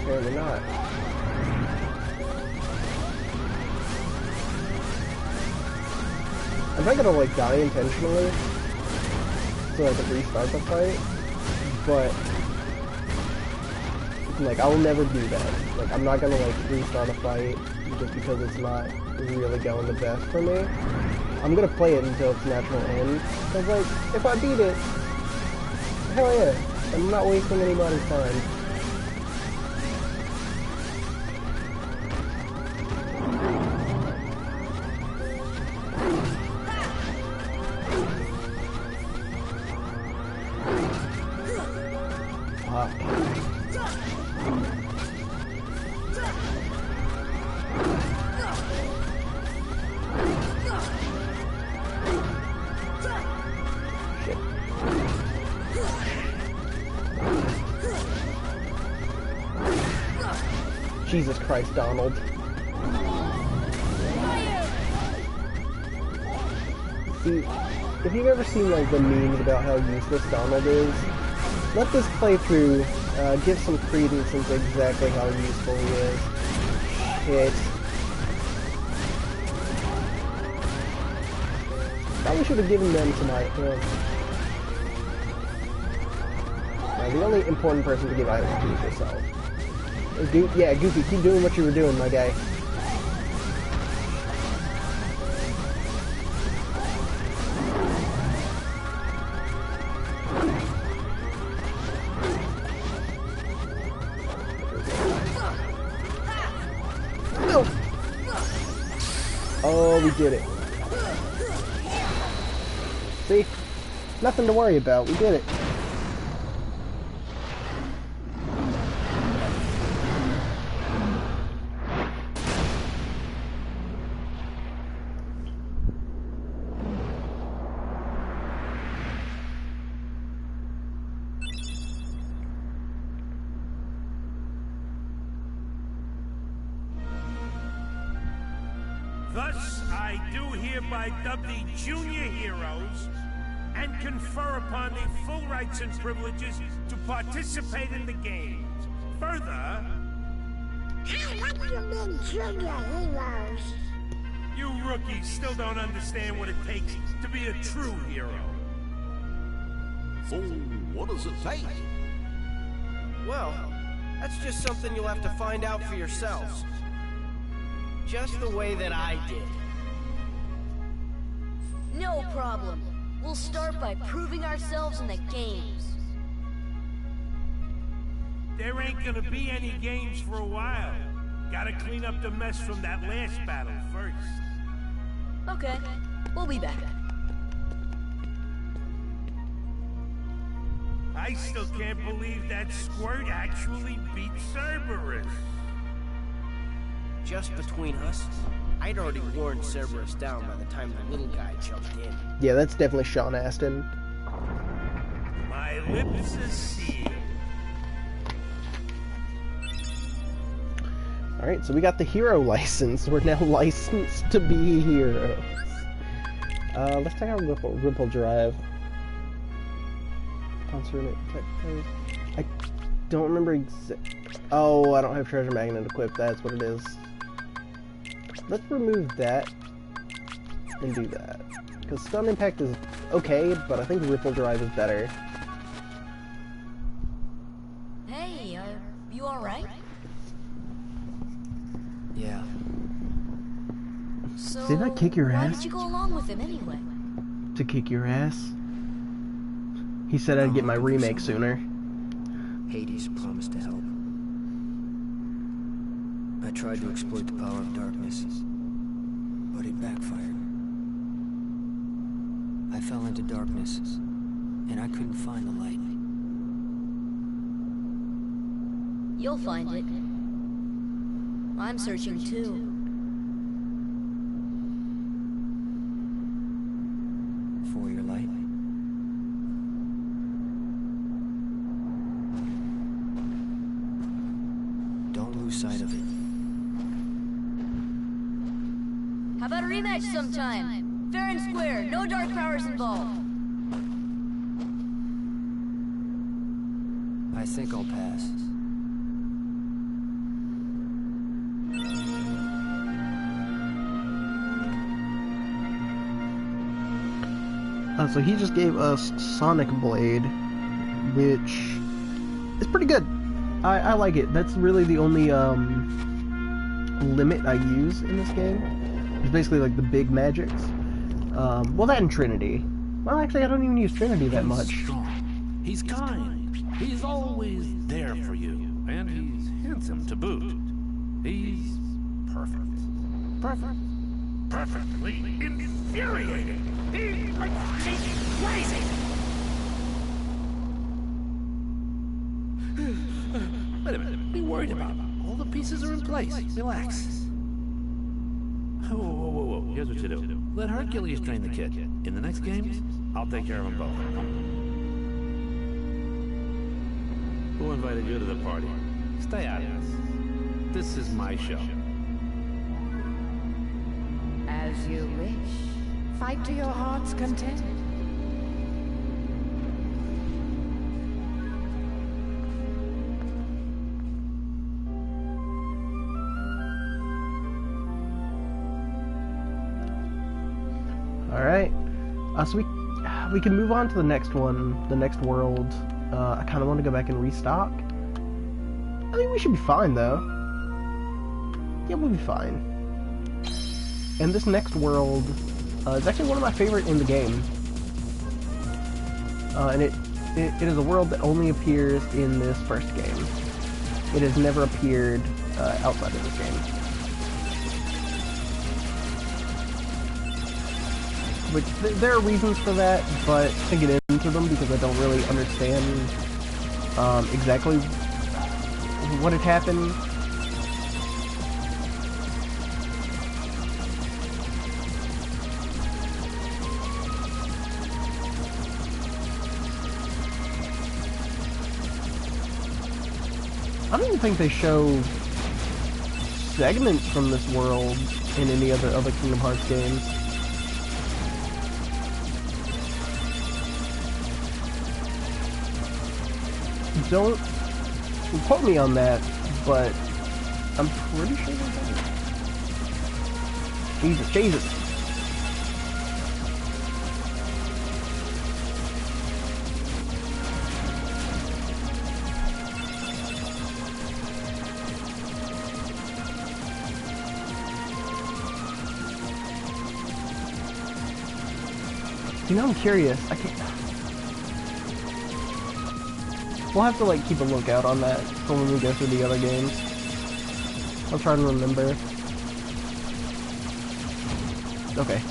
Apparently not. I'm not gonna like die intentionally so I can restart the fight, but like I'll never do that. Like I'm not gonna like restart a fight just because it's not really going the best for me. I'm gonna play it until its natural end. Cause like if I beat it, hell yeah, I'm not wasting anybody's time. Jesus Christ, Donald. See, if you've ever seen like the memes about how useless Donald is, let this playthrough give some credence into exactly how useful he is. Shit. Probably should have given them some items. The only important person to give items to is yourself. Yeah, Goofy, keep doing what you were doing, my guy. No! Oh, we did it. See? Nothing to worry about, we did it. Thus, I do hereby dub the Junior Heroes and confer upon the full rights and privileges to participate in the games. Further... What do you mean, Junior Heroes? You rookies still don't understand what it takes to be a true hero. So, what does it take? Well, that's just something you'll have to find out for yourselves. Just the way that I did. No problem. We'll start by proving ourselves in the games. There ain't gonna be any games for a while. Gotta clean up the mess from that last battle first. Okay, we'll be back. I still can't believe that Squirt actually beat Cerberus. Just between us, I'd already worn Cerberus down by the time the little guy jumped in. Yeah, that's definitely Sean Astin. My lips are sealed. Alright, so we got the hero license. We're now licensed to be heroes. Let's check out Ripple Drive. I don't remember Oh, I don't have Treasure Magnet equipped. That's what it is. Let's remove that and do that. Because Stun Impact is okay, but I think Ripple Drive is better. Hey, are you alright? So, Didn't I kick your why ass? did you go along with him anyway? To kick your ass. He said I'd get my remake sooner. Hades promised to help. I tried to exploit the power of darkness, but it backfired. I fell into darkness, and I couldn't find the light. You'll find it. I'm searching too. For your light? Don't lose sight of it. How about a rematch sometime? Fair and square, no dark powers involved. I think I'll pass. So he just gave us Sonic Blade, which is pretty good. I like it. That's really the only limit I use in this game. It's basically like the big magics. Well, that and Trinity. Well, actually, I don't even use Trinity that much. He's strong. He's kind. He's always there for you. And he's handsome to boot. He's perfect. Perfect. Perfectly infuriating. He makes me crazy. Wait a minute. Be worried about it. All the pieces are in place. Relax. Whoa, whoa, whoa, whoa. Here's what you do. Let Hercules train the kid. In the next games, I'll take care of them both. Who invited you to the party? Stay out of this. This is my show. As you wish. Fight to your heart's content. Alright. So we can move on to the next one, the next world. I kind of want to go back and restock. I mean, we should be fine, though. Yeah, we'll be fine. And this next world is actually one of my favorite in the game. And it is a world that only appears in this first game. It has never appeared outside of this game. Which, there are reasons for that, but I get into them because I don't really understand exactly what had happened. I don't even think they show segments from this world in any other Kingdom Hearts games. Don't quote me on that, but I'm pretty sure they don't. Jesus. You know, I'm curious. I can't. We'll have to like keep a lookout on that for when we go through the other games. I'll try to remember. Okay.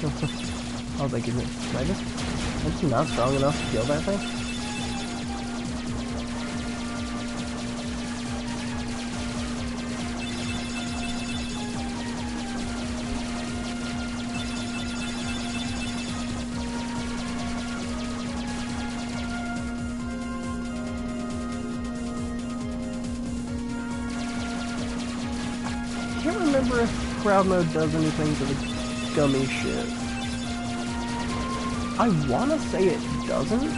I was like, am I just not strong enough to kill that thing? I can't remember if crowd mode does anything to the gummy shit. I wanna say it doesn't.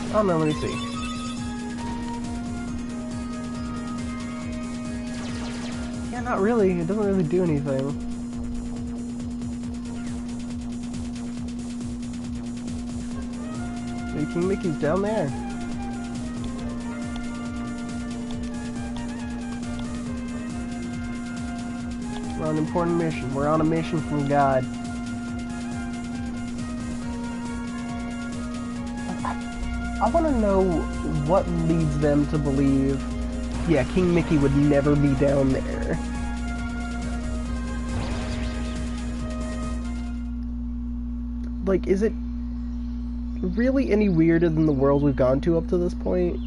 I don't know, let me see. Yeah, not really. It doesn't really do anything. Hey, King Mickey's down there. We're on an important mission. We're on a mission from God. I want to know what leads them to believe, yeah, King Mickey would never be down there. Like, is it really any weirder than the world we've gone to up to this point?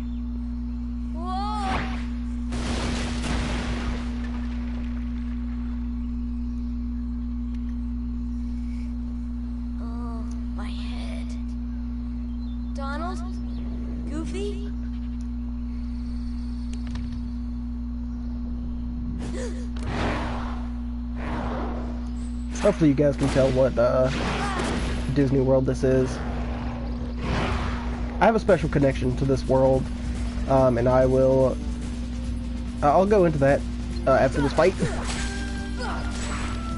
Hopefully you guys can tell what Disney World this is. I have a special connection to this world, and I'll go into that after this fight.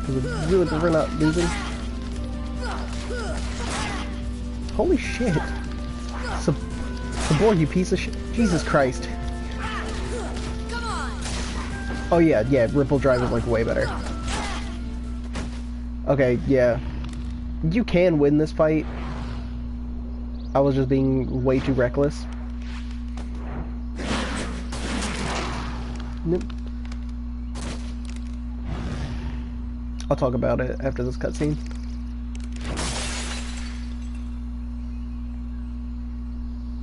Because I really prefer not losing. Holy shit! Sabor, you piece of shit! Jesus Christ! Oh yeah, Ripple Drive is like way better. Okay, yeah. You can win this fight. I was just being way too reckless. Nope. I'll talk about it after this cutscene.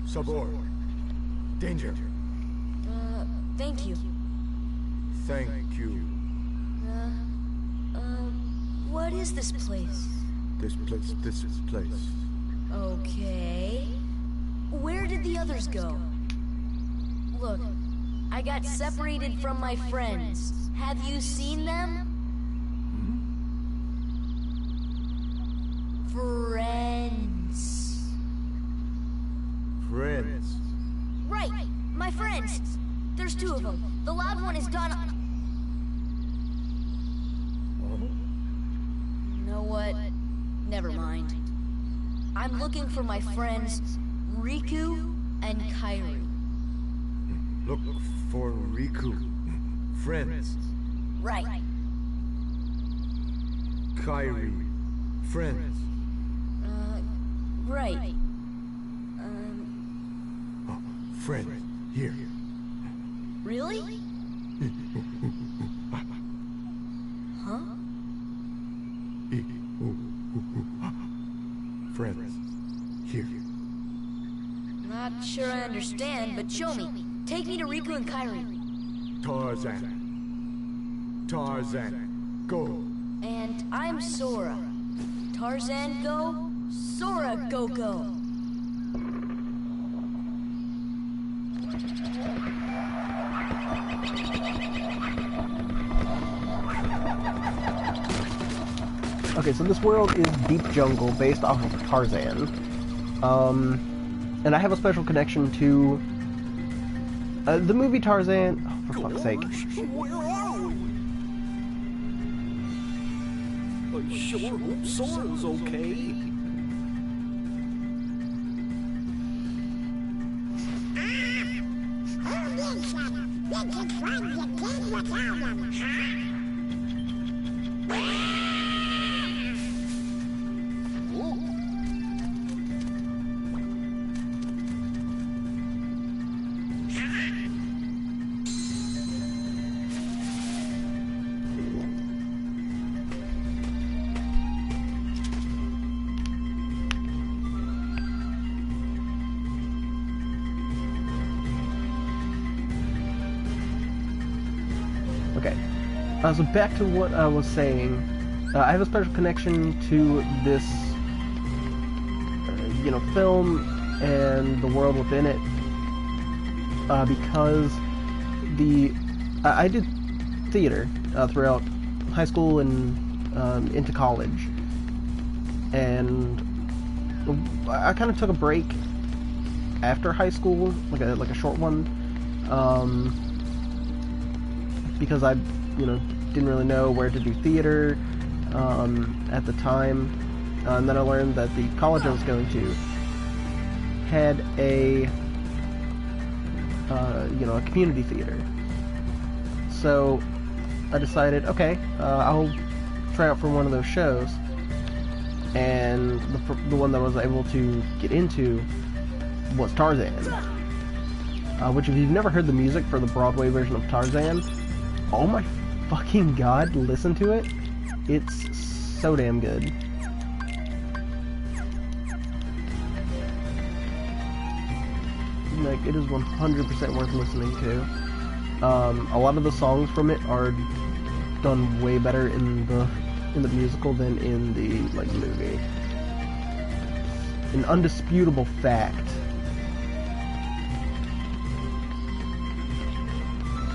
Sabor. Danger. Thank you. Thank you. What is this place? This place. Okay. Where did the others go? Look, I got separated from my friends. Have you seen them? Friends. Friends. Right, my friends. There's two of them. The loud one is Donna. You know what? Never mind. I'm looking for my friends, Riku and Kairi. Look for Riku. Friends. Right. Kairi. Friends. Right. Oh, friend. Here. Really? Huh? Friends. Here. Not sure I understand, but show me. Take me to Riku and Kairi. Tarzan. Go. And I'm Sora. Tarzan go, Sora go. Okay, so this world is deep jungle based off of Tarzan. And I have a special connection to the movie Tarzan. Oh, for fuck's sake. Where are we? I sure hope Sora's okay. Okay, so back to what I was saying. I have a special connection to this, film and the world within it, because I did theater throughout high school and into college, and I kind of took a break after high school, like a short one. Because I, didn't really know where to do theater at the time, and then I learned that the college I was going to had a community theater. So I decided, okay, I'll try out for one of those shows. And the one that I was able to get into was Tarzan. Which, if you've never heard the music for the Broadway version of Tarzan, oh my fucking god, listen to it. It's so damn good. Like, it is 100% worth listening to. A lot of the songs from it are done way better in the musical than in the movie. An undisputable fact.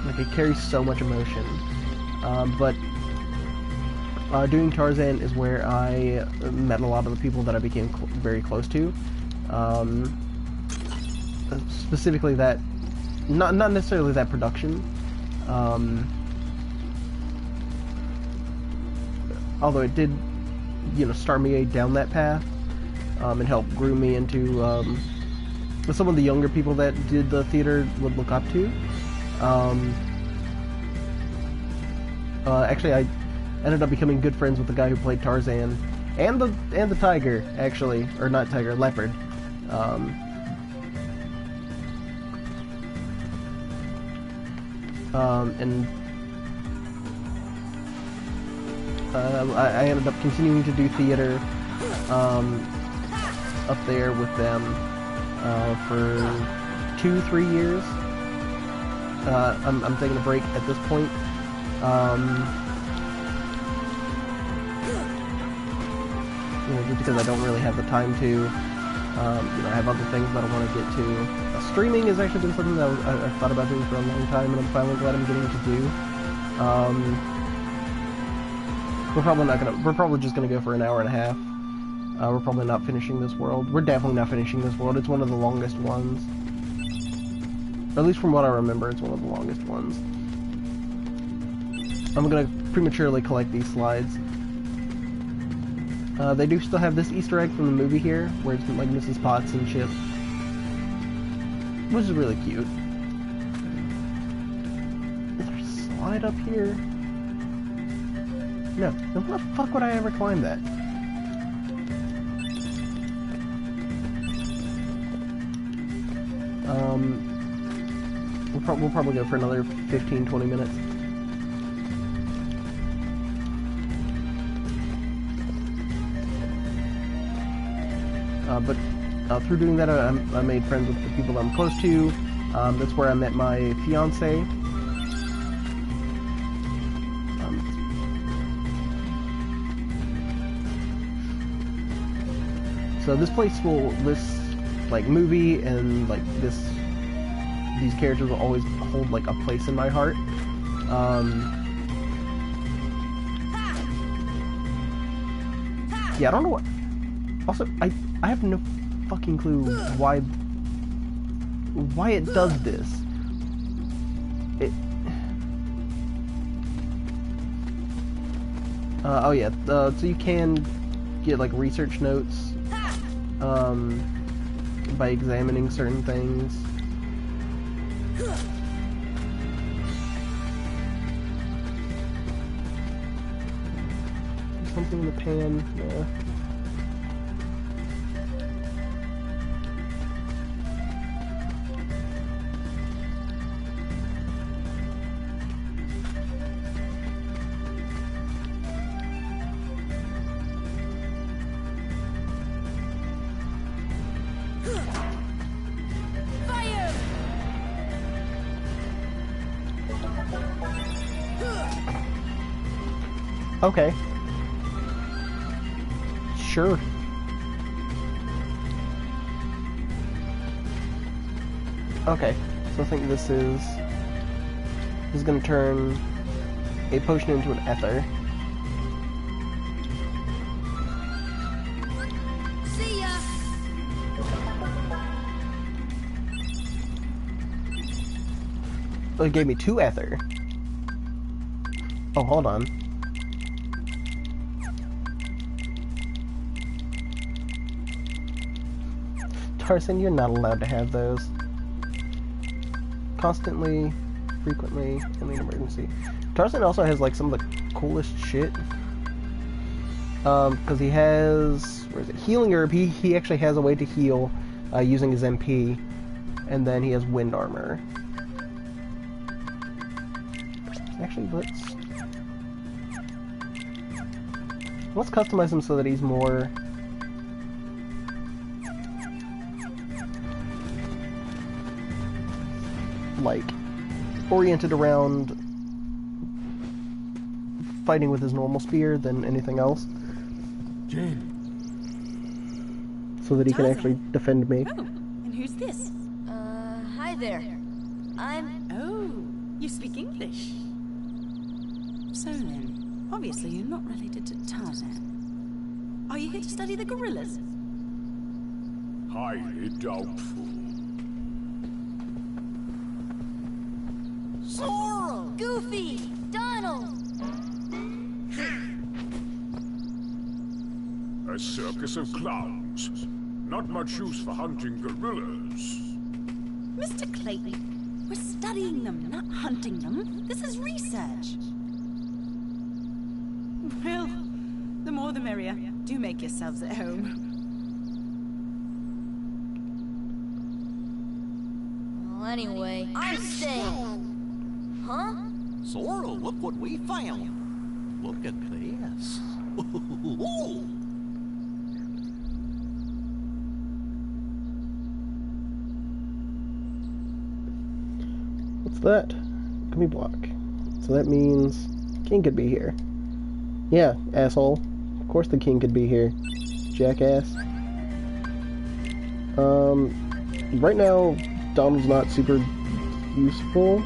Like, it carries so much emotion. But doing Tarzan is where I met a lot of the people that I became very close to. Specifically that, not necessarily that production. Although it did, start me down that path, and help groom me into some of the younger people that did the theater would look up to. Actually, I ended up becoming good friends with the guy who played Tarzan, and the tiger, actually, or not tiger, leopard. And I ended up continuing to do theater up there with them for 2-3 years. I'm taking a break at this point. Just because I don't really have the time to. I have other things that I want to get to. Streaming has actually been something that I've thought about doing for a long time, and I'm finally glad I'm getting to do. We're probably just gonna go for an hour and a half. We're probably not finishing this world. We're definitely not finishing this world. It's one of the longest ones. Or at least from what I remember, it's one of the longest ones. I'm gonna prematurely collect these slides. They do still have this Easter egg from the movie here, where it's like Mrs. Potts and Chip, which is really cute. Is there a slide up here? No. Then why the fuck would I ever climb that? We'll probably go for another 15-20 minutes. But through doing that, I made friends with the people that I'm close to. That's where I met my fiance. So this movie and these characters will always hold a place in my heart. Yeah, I don't know what. Also, I have no fucking clue why it does this. Oh yeah, so you can get research notes by examining certain things. Something in the pan. Yeah. Okay. Sure. Okay, so I think this is going to turn a potion into an ether. See ya. Oh, it gave me 2 ether. Oh, hold on. Tarzan, you're not allowed to have those. Constantly, frequently, in an emergency. Tarzan also has like some of the coolest shit. Because he has, where is it? Healing herb. He actually has a way to heal using his MP, and then he has wind armor. Actually, let's customize him so that he's more like oriented around fighting with his normal spear than anything else. Jane. So that he can actually defend me. Oh, and who's this? Hi there. Oh, you speak English. So then, obviously you're not related to Tarzan. Are you here to study the gorillas? Highly doubtful. Sora! Goofy! Donald! A circus of clowns. Not much use for hunting gorillas. Mr. Clayton, we're studying them, not hunting them. This is research. Well, the more the merrier. Do make yourselves at home. Well, anyway, I'm staying. Huh? Sora, look what we found. Look at this. What's that? Gimme block. So that means king could be here. Yeah, asshole. Of course the king could be here. Jackass. Right now, Donald's not super useful.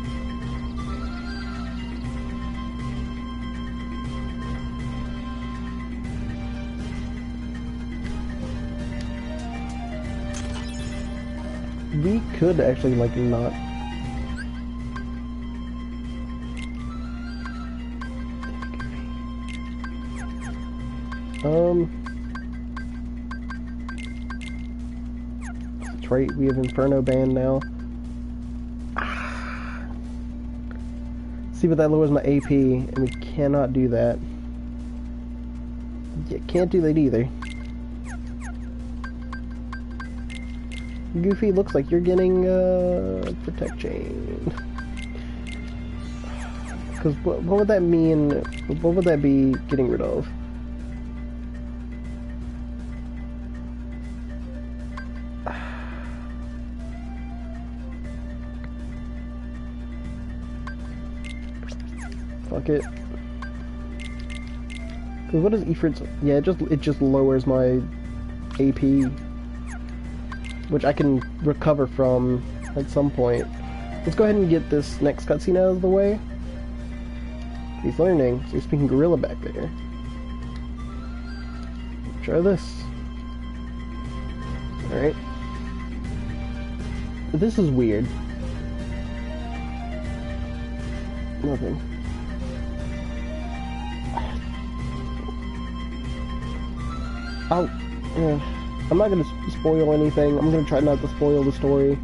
We could actually, like, not... That's right, we have Inferno Band now. See, but that lowers my AP, and we cannot do that. Yeah, can't do that either. Goofy, looks like you're getting, Protect Chain. Because what would that mean? What would that be getting rid of? Fuck it. Cause what is Ifrit's? Yeah, it just lowers my AP, which I can recover from at some point. Let's go ahead and get this next cutscene out of the way. He's learning, so he's speaking gorilla back there. Try this. Alright. This is weird. Nothing. I'm not gonna spoil anything. I'm gonna try not to spoil the story.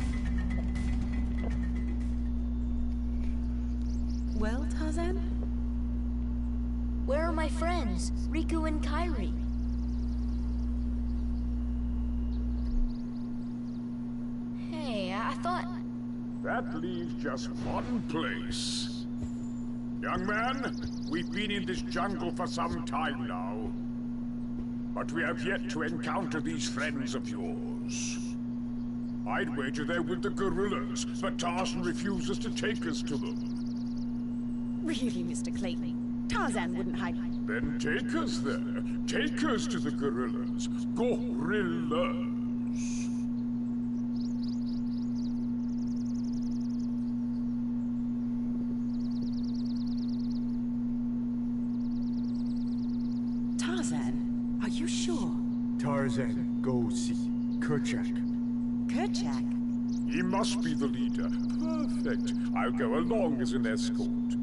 Well, Tarzan? Where are my friends, Riku and Kairi? Hey, I thought... That leaves just one place. Young man, we've been in this jungle for some time now. But we have yet to encounter these friends of yours. I'd wager they're with the gorillas, but Tarzan refuses to take us to them. Really, Mr. Clayton? Tarzan wouldn't hide. Then take us there. Take us to the gorillas. Gorillas. Tarzan, are you sure? Tarzan, go see Kerchak. Kerchak? He must be the leader. Perfect. I'll go along as an escort.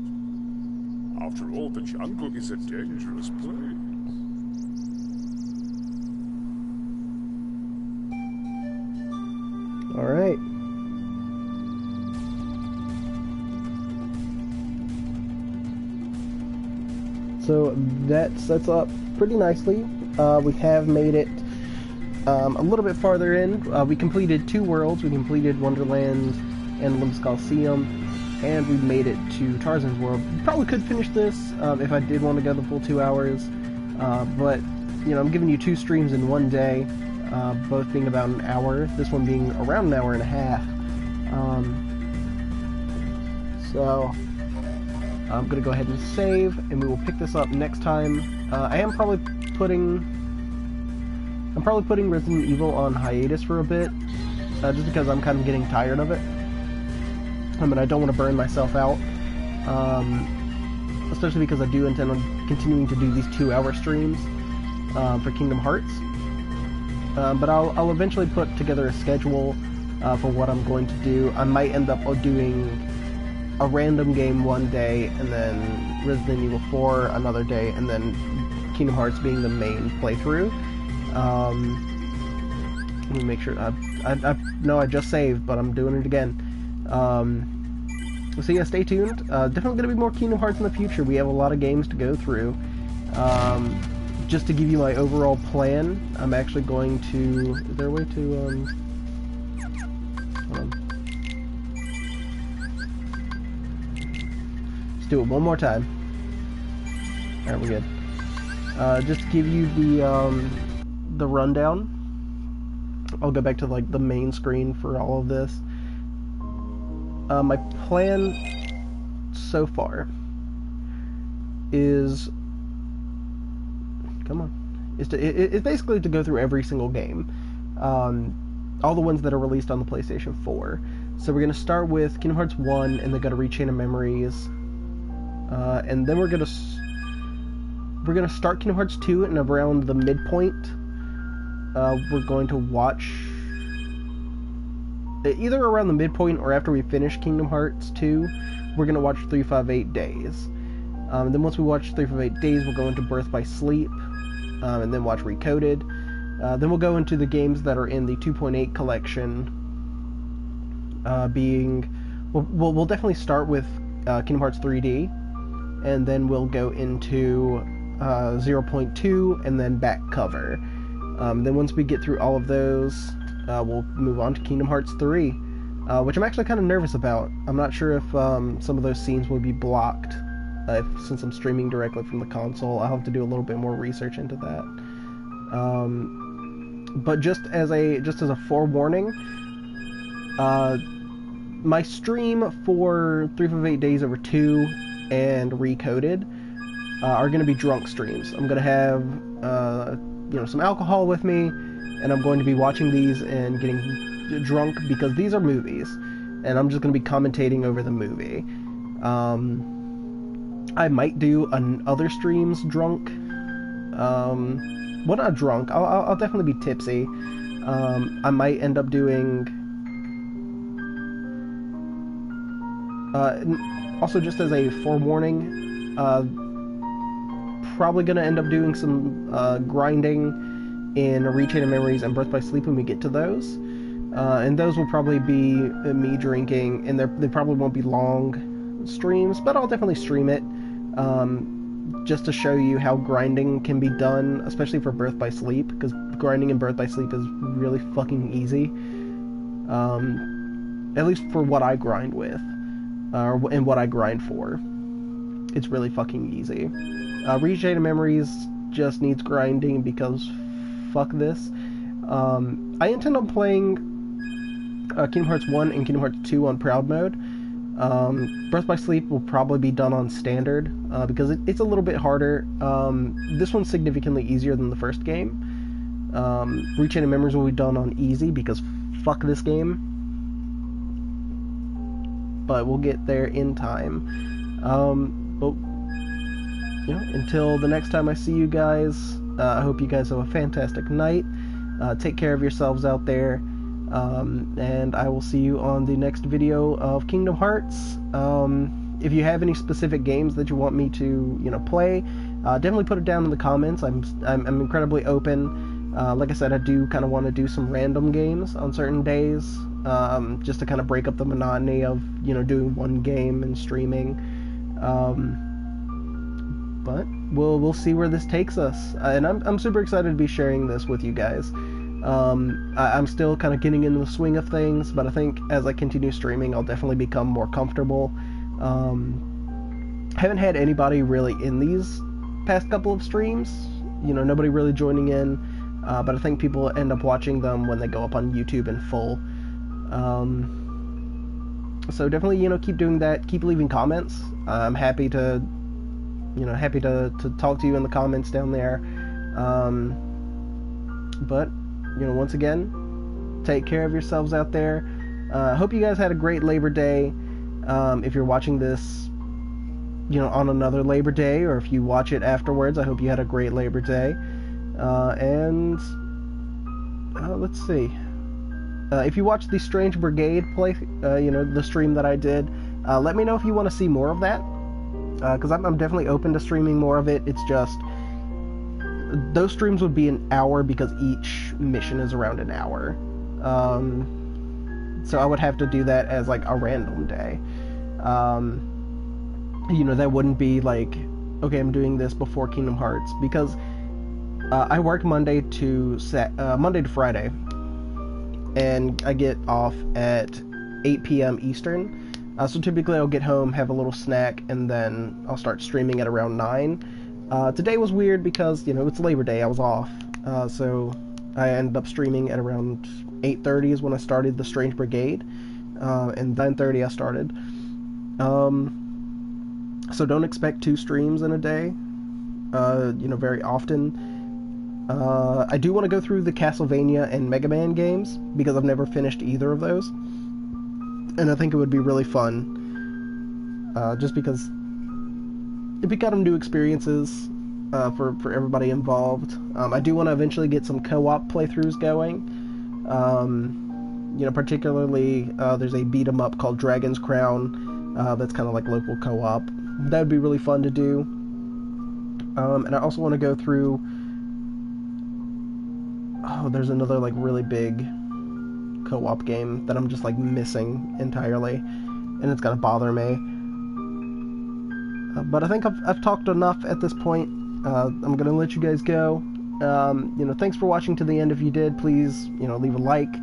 After all, the jungle is a dangerous place. All right. So that sets up pretty nicely. We have made it a little bit farther in. We completed 2 worlds. We completed Wonderland and Olympus Coliseum, and we made it to Tarzan's World. Probably could finish this if I did want to go the full 2 hours, but you know, I'm giving you 2 streams in one day, both being about an hour. This one being around an hour and a half. So I'm gonna go ahead and save, and we will pick this up next time. I'm probably putting Resident Evil on hiatus for a bit, just because I'm kind of getting tired of it. I mean, I don't want to burn myself out, especially because I do intend on continuing to do these 2-hour streams for Kingdom Hearts. But I'll eventually put together a schedule for what I'm going to do. I might end up doing a random game one day, and then Resident Evil 4 another day, and then Kingdom Hearts being the main playthrough. Let me make sure. No, I just saved, but I'm doing it again. So yeah, stay tuned. Definitely going to be more Kingdom Hearts in the future. We have a lot of games to go through. Just to give you my overall plan, I'm actually going to... Is there a way to... Hold on. Let's do it one more time. Alright, we're good. Just to give you the rundown. I'll go back to like the main screen for all of this. My plan so far is... Come on. It's basically to go through every single game. All the ones that are released on the PlayStation 4. So we're going to start with Kingdom Hearts 1, and then go to Rechain of Memories. And then we're going to start Kingdom Hearts 2, and around the midpoint, we're going to watch... Either around the midpoint or after we finish Kingdom Hearts 2, we're going to watch 358 Days. And then once we watch 358 Days, we'll go into Birth by Sleep, and then watch Recoded. Then we'll go into the games that are in the 2.8 collection, we'll definitely start with Kingdom Hearts 3D, and then we'll go into 0.2, and then back cover. Then once we get through all of those, we'll move on to Kingdom Hearts 3, which I'm actually kind of nervous about. I'm not sure if some of those scenes will be blocked. Since I'm streaming directly from the console, I'll have to do a little bit more research into that. But just as a forewarning, my stream for 358 Days Over 2 and Recoded are going to be drunk streams. I'm going to have some alcohol with me, and I'm going to be watching these and getting drunk because these are movies, and I'm just going to be commentating over the movie. I might do other streams drunk. Well, not drunk. I'll definitely be tipsy. I might end up doing... also, just as a forewarning, probably going to end up doing some grinding in Rechain of Memories and Birth by Sleep when we get to those. And those will probably be me drinking, and they probably won't be long streams, but I'll definitely stream it. Just to show you how grinding can be done, especially for Birth by Sleep, because grinding in Birth by Sleep is really fucking easy. At least for what I grind with, and what I grind for. It's really fucking easy. Rechain of Memories just needs grinding because fuck this. I intend on playing Kingdom Hearts 1 and Kingdom Hearts 2 on Proud Mode. Birth by Sleep will probably be done on Standard, because it's a little bit harder. This one's significantly easier than the first game. Rechain of Memories will be done on Easy, because fuck this game. But we'll get there in time. But, until the next time I see you guys, I hope you guys have a fantastic night. Take care of yourselves out there. And I will see you on the next video of Kingdom Hearts. If you have any specific games that you want me to, play, definitely put it down in the comments. I'm incredibly open. Like I said, I do kind of want to do some random games on certain days, just to kind of break up the monotony of, doing one game and streaming. but we'll see where this takes us, and I'm super excited to be sharing this with you guys. I'm still kind of getting into the swing of things, but I think as I continue streaming, I'll definitely become more comfortable. Haven't had anybody really in these past couple of streams, nobody really joining in, but I think people end up watching them when they go up on YouTube in full. So definitely, keep doing that, keep leaving comments. I'm happy to talk to you in the comments down there. But once again, take care of yourselves out there. Hope you guys had a great Labor Day. If you're watching this, on another Labor Day, or if you watch it afterwards, I hope you had a great Labor Day. And let's see. If you watch the Strange Brigade play, the stream that I did, let me know if you want to see more of that. Because I'm definitely open to streaming more of it. It's just those streams would be an hour because each mission is around an hour. So I would have to do that as like a random day. That wouldn't be like, okay, I'm doing this before Kingdom Hearts, because I work Monday to Friday, and I get off at 8 p.m. Eastern. So typically I'll get home, have a little snack, and then I'll start streaming at around 9. Today was weird because, it's Labor Day, I was off. So I ended up streaming at around 8:30 is when I started the Strange Brigade. And 9:30 I started. So don't expect 2 streams in a day, very often. I do want to go through the Castlevania and Mega Man games, because I've never finished either of those. And I think it would be really fun, just because it'd be kind of new experiences for everybody involved. I do want to eventually get some co-op playthroughs going. Particularly, there's a beat-em-up called Dragon's Crown that's kind of like local co-op. That would be really fun to do. And I also want to go through... Oh, there's another like really big co-op game that I'm just like missing entirely, and it's gonna bother me. But I think I've talked enough at this point. I'm gonna let you guys go. Thanks for watching to the end. If you did, please leave a like.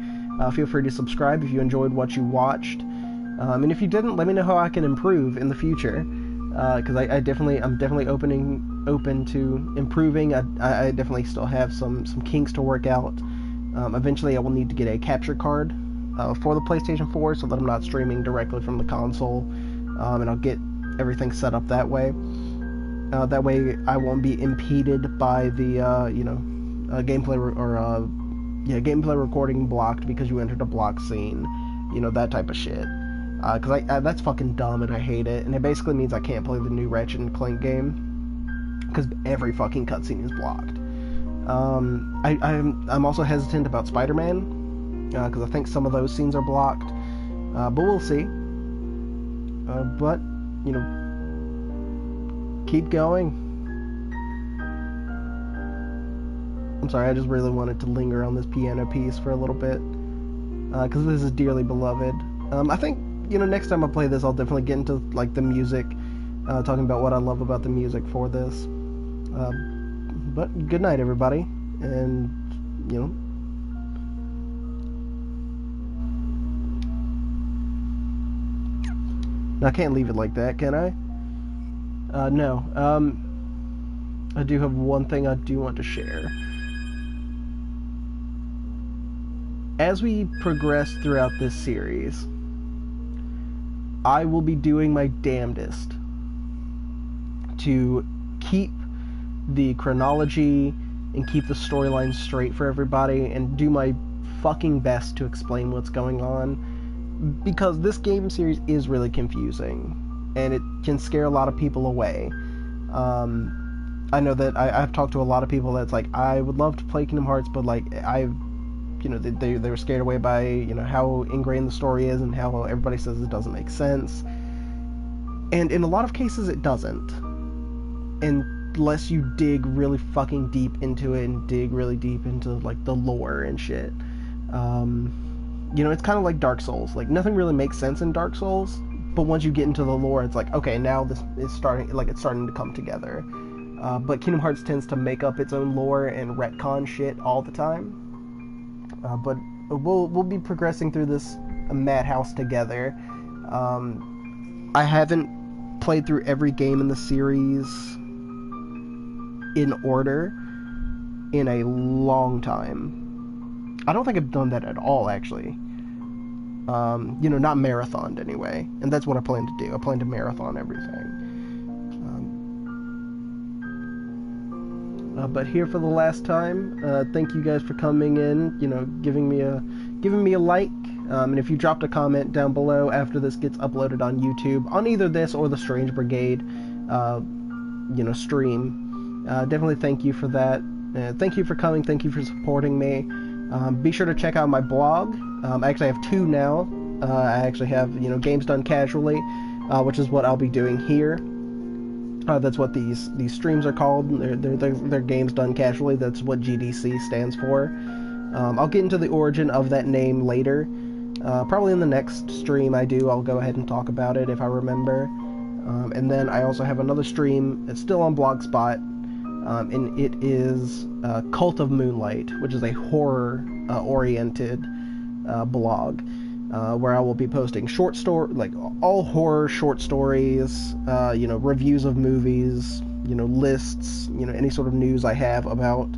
Feel free to subscribe if you enjoyed what you watched. And if you didn't, let me know how I can improve in the future. Because I'm definitely open to improving. I definitely still have some kinks to work out. Eventually I will need to get a capture card for the PlayStation 4 so that I'm not streaming directly from the console, and I'll get everything set up that way. That way I won't be impeded by the gameplay gameplay recording blocked because you entered a block scene, that type of shit. Because that's fucking dumb and I hate it, and it basically means I can't play the new Ratchet & Clank game because every fucking cutscene is blocked. I'm also hesitant about Spider-Man because I think some of those scenes are blocked, but we'll see. But keep going. I'm sorry, I just really wanted to linger on this piano piece for a little bit because this is dearly beloved. I think next time I play this, I'll definitely get into like the music, talking about what I love about the music for this. But good night, everybody, and I can't leave it like that, can I? No. I do have one thing I do want to share. As we progress throughout this series, I will be doing my damnedest to keep the chronology and keep the storyline straight for everybody and do my fucking best to explain what's going on, because this game series is really confusing and it can scare a lot of people away. I know that I've talked to a lot of people that's like, I would love to play Kingdom Hearts, but like they were scared away by how ingrained the story is and how everybody says it doesn't make sense, and in a lot of cases it doesn't, unless you dig really fucking deep into it and dig really deep into like the lore and shit. It's kind of like Dark Souls. Like, nothing really makes sense in Dark Souls, but once you get into the lore, it's like, okay, now this is starting to come together. but Kingdom Hearts tends to make up its own lore and retcon shit all the time. But we'll be progressing through this madhouse together. I haven't played through every game in the series in order in a long time. I don't think I've done that at all, actually. Not marathoned anyway, and that's what I plan to do. I plan to marathon everything. But here for the last time, thank you guys for coming in, giving me a like, and if you dropped a comment down below after this gets uploaded on YouTube, on either this or the Strange Brigade, stream, definitely thank you for that. Thank you for coming, thank you for supporting me. Be sure to check out my blog. I actually have two now. I actually have, Games Done Casually, which is what I'll be doing here. That's what these streams are called. They're Games Done Casually. That's what GDC stands for. I'll get into the origin of that name later. Probably in the next stream I do, I'll go ahead and talk about it if I remember. And then I also have another stream. It's still on Blogspot. And it is Cult of Moonlight, which is a horror-oriented blog, where I will be posting all horror short stories, reviews of movies, lists, any sort of news I have about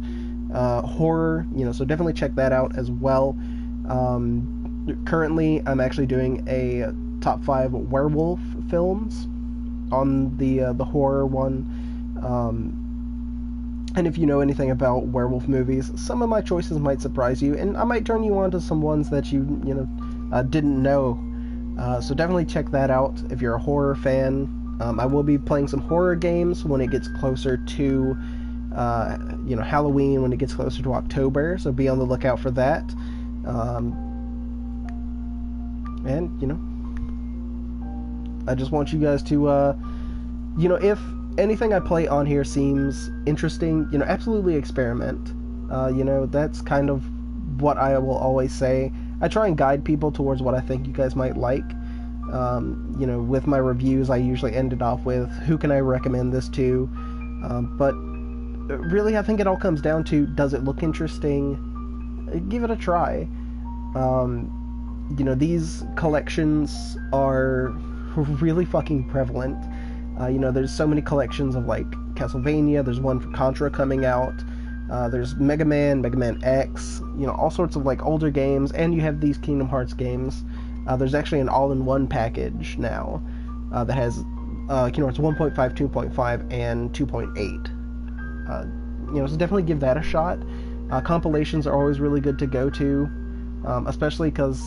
horror, so definitely check that out as well. Currently, I'm actually doing a top 5 werewolf films on the horror one. And if you know anything about werewolf movies, some of my choices might surprise you, and I might turn you on to some ones that you didn't know. So definitely check that out if you're a horror fan. I will be playing some horror games when it gets closer to, Halloween, when it gets closer to October, so be on the lookout for that. I just want you guys to, if anything I play on here seems interesting, absolutely experiment. That's kind of what I will always say. I try and guide people towards what I think you guys might like. With my reviews, I usually end it off with, who can I recommend this to? But really, I think it all comes down to, does it look interesting? Give it a try. These collections are really fucking prevalent. There's so many collections of, Castlevania, there's one for Contra coming out, there's Mega Man X, all sorts of, older games, and you have these Kingdom Hearts games. There's actually an all-in-one package now that has Kingdom Hearts 1.5, 2.5, and 2.8. So definitely give that a shot. Compilations are always really good to go to, especially because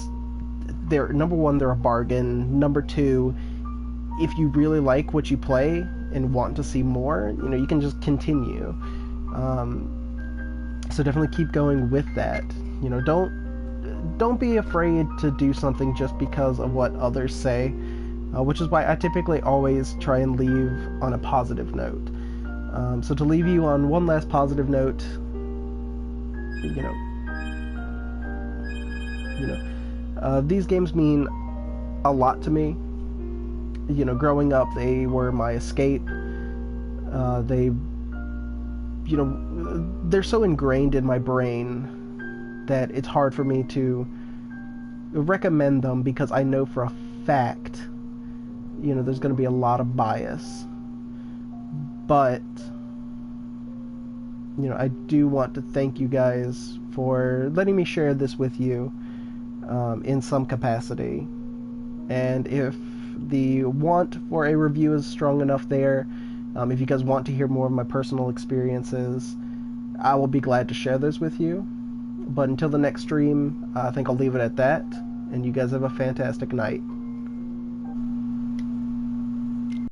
number one, they're a bargain. Number two, if you really like what you play and want to see more, you can just continue. So definitely keep going with that. Don't be afraid to do something just because of what others say, which is why I typically always try and leave on a positive note. So to leave you on one last positive note, these games mean a lot to me. Growing up, they were my escape. They're so ingrained in my brain that it's hard for me to recommend them, because I know for a fact, there's going to be a lot of bias. But, I do want to thank you guys for letting me share this with you in some capacity. And if the want for a review is strong enough there, if you guys want to hear more of my personal experiences, I will be glad to share those with you. But until the next stream, I think I'll leave it at that, and you guys have a fantastic night.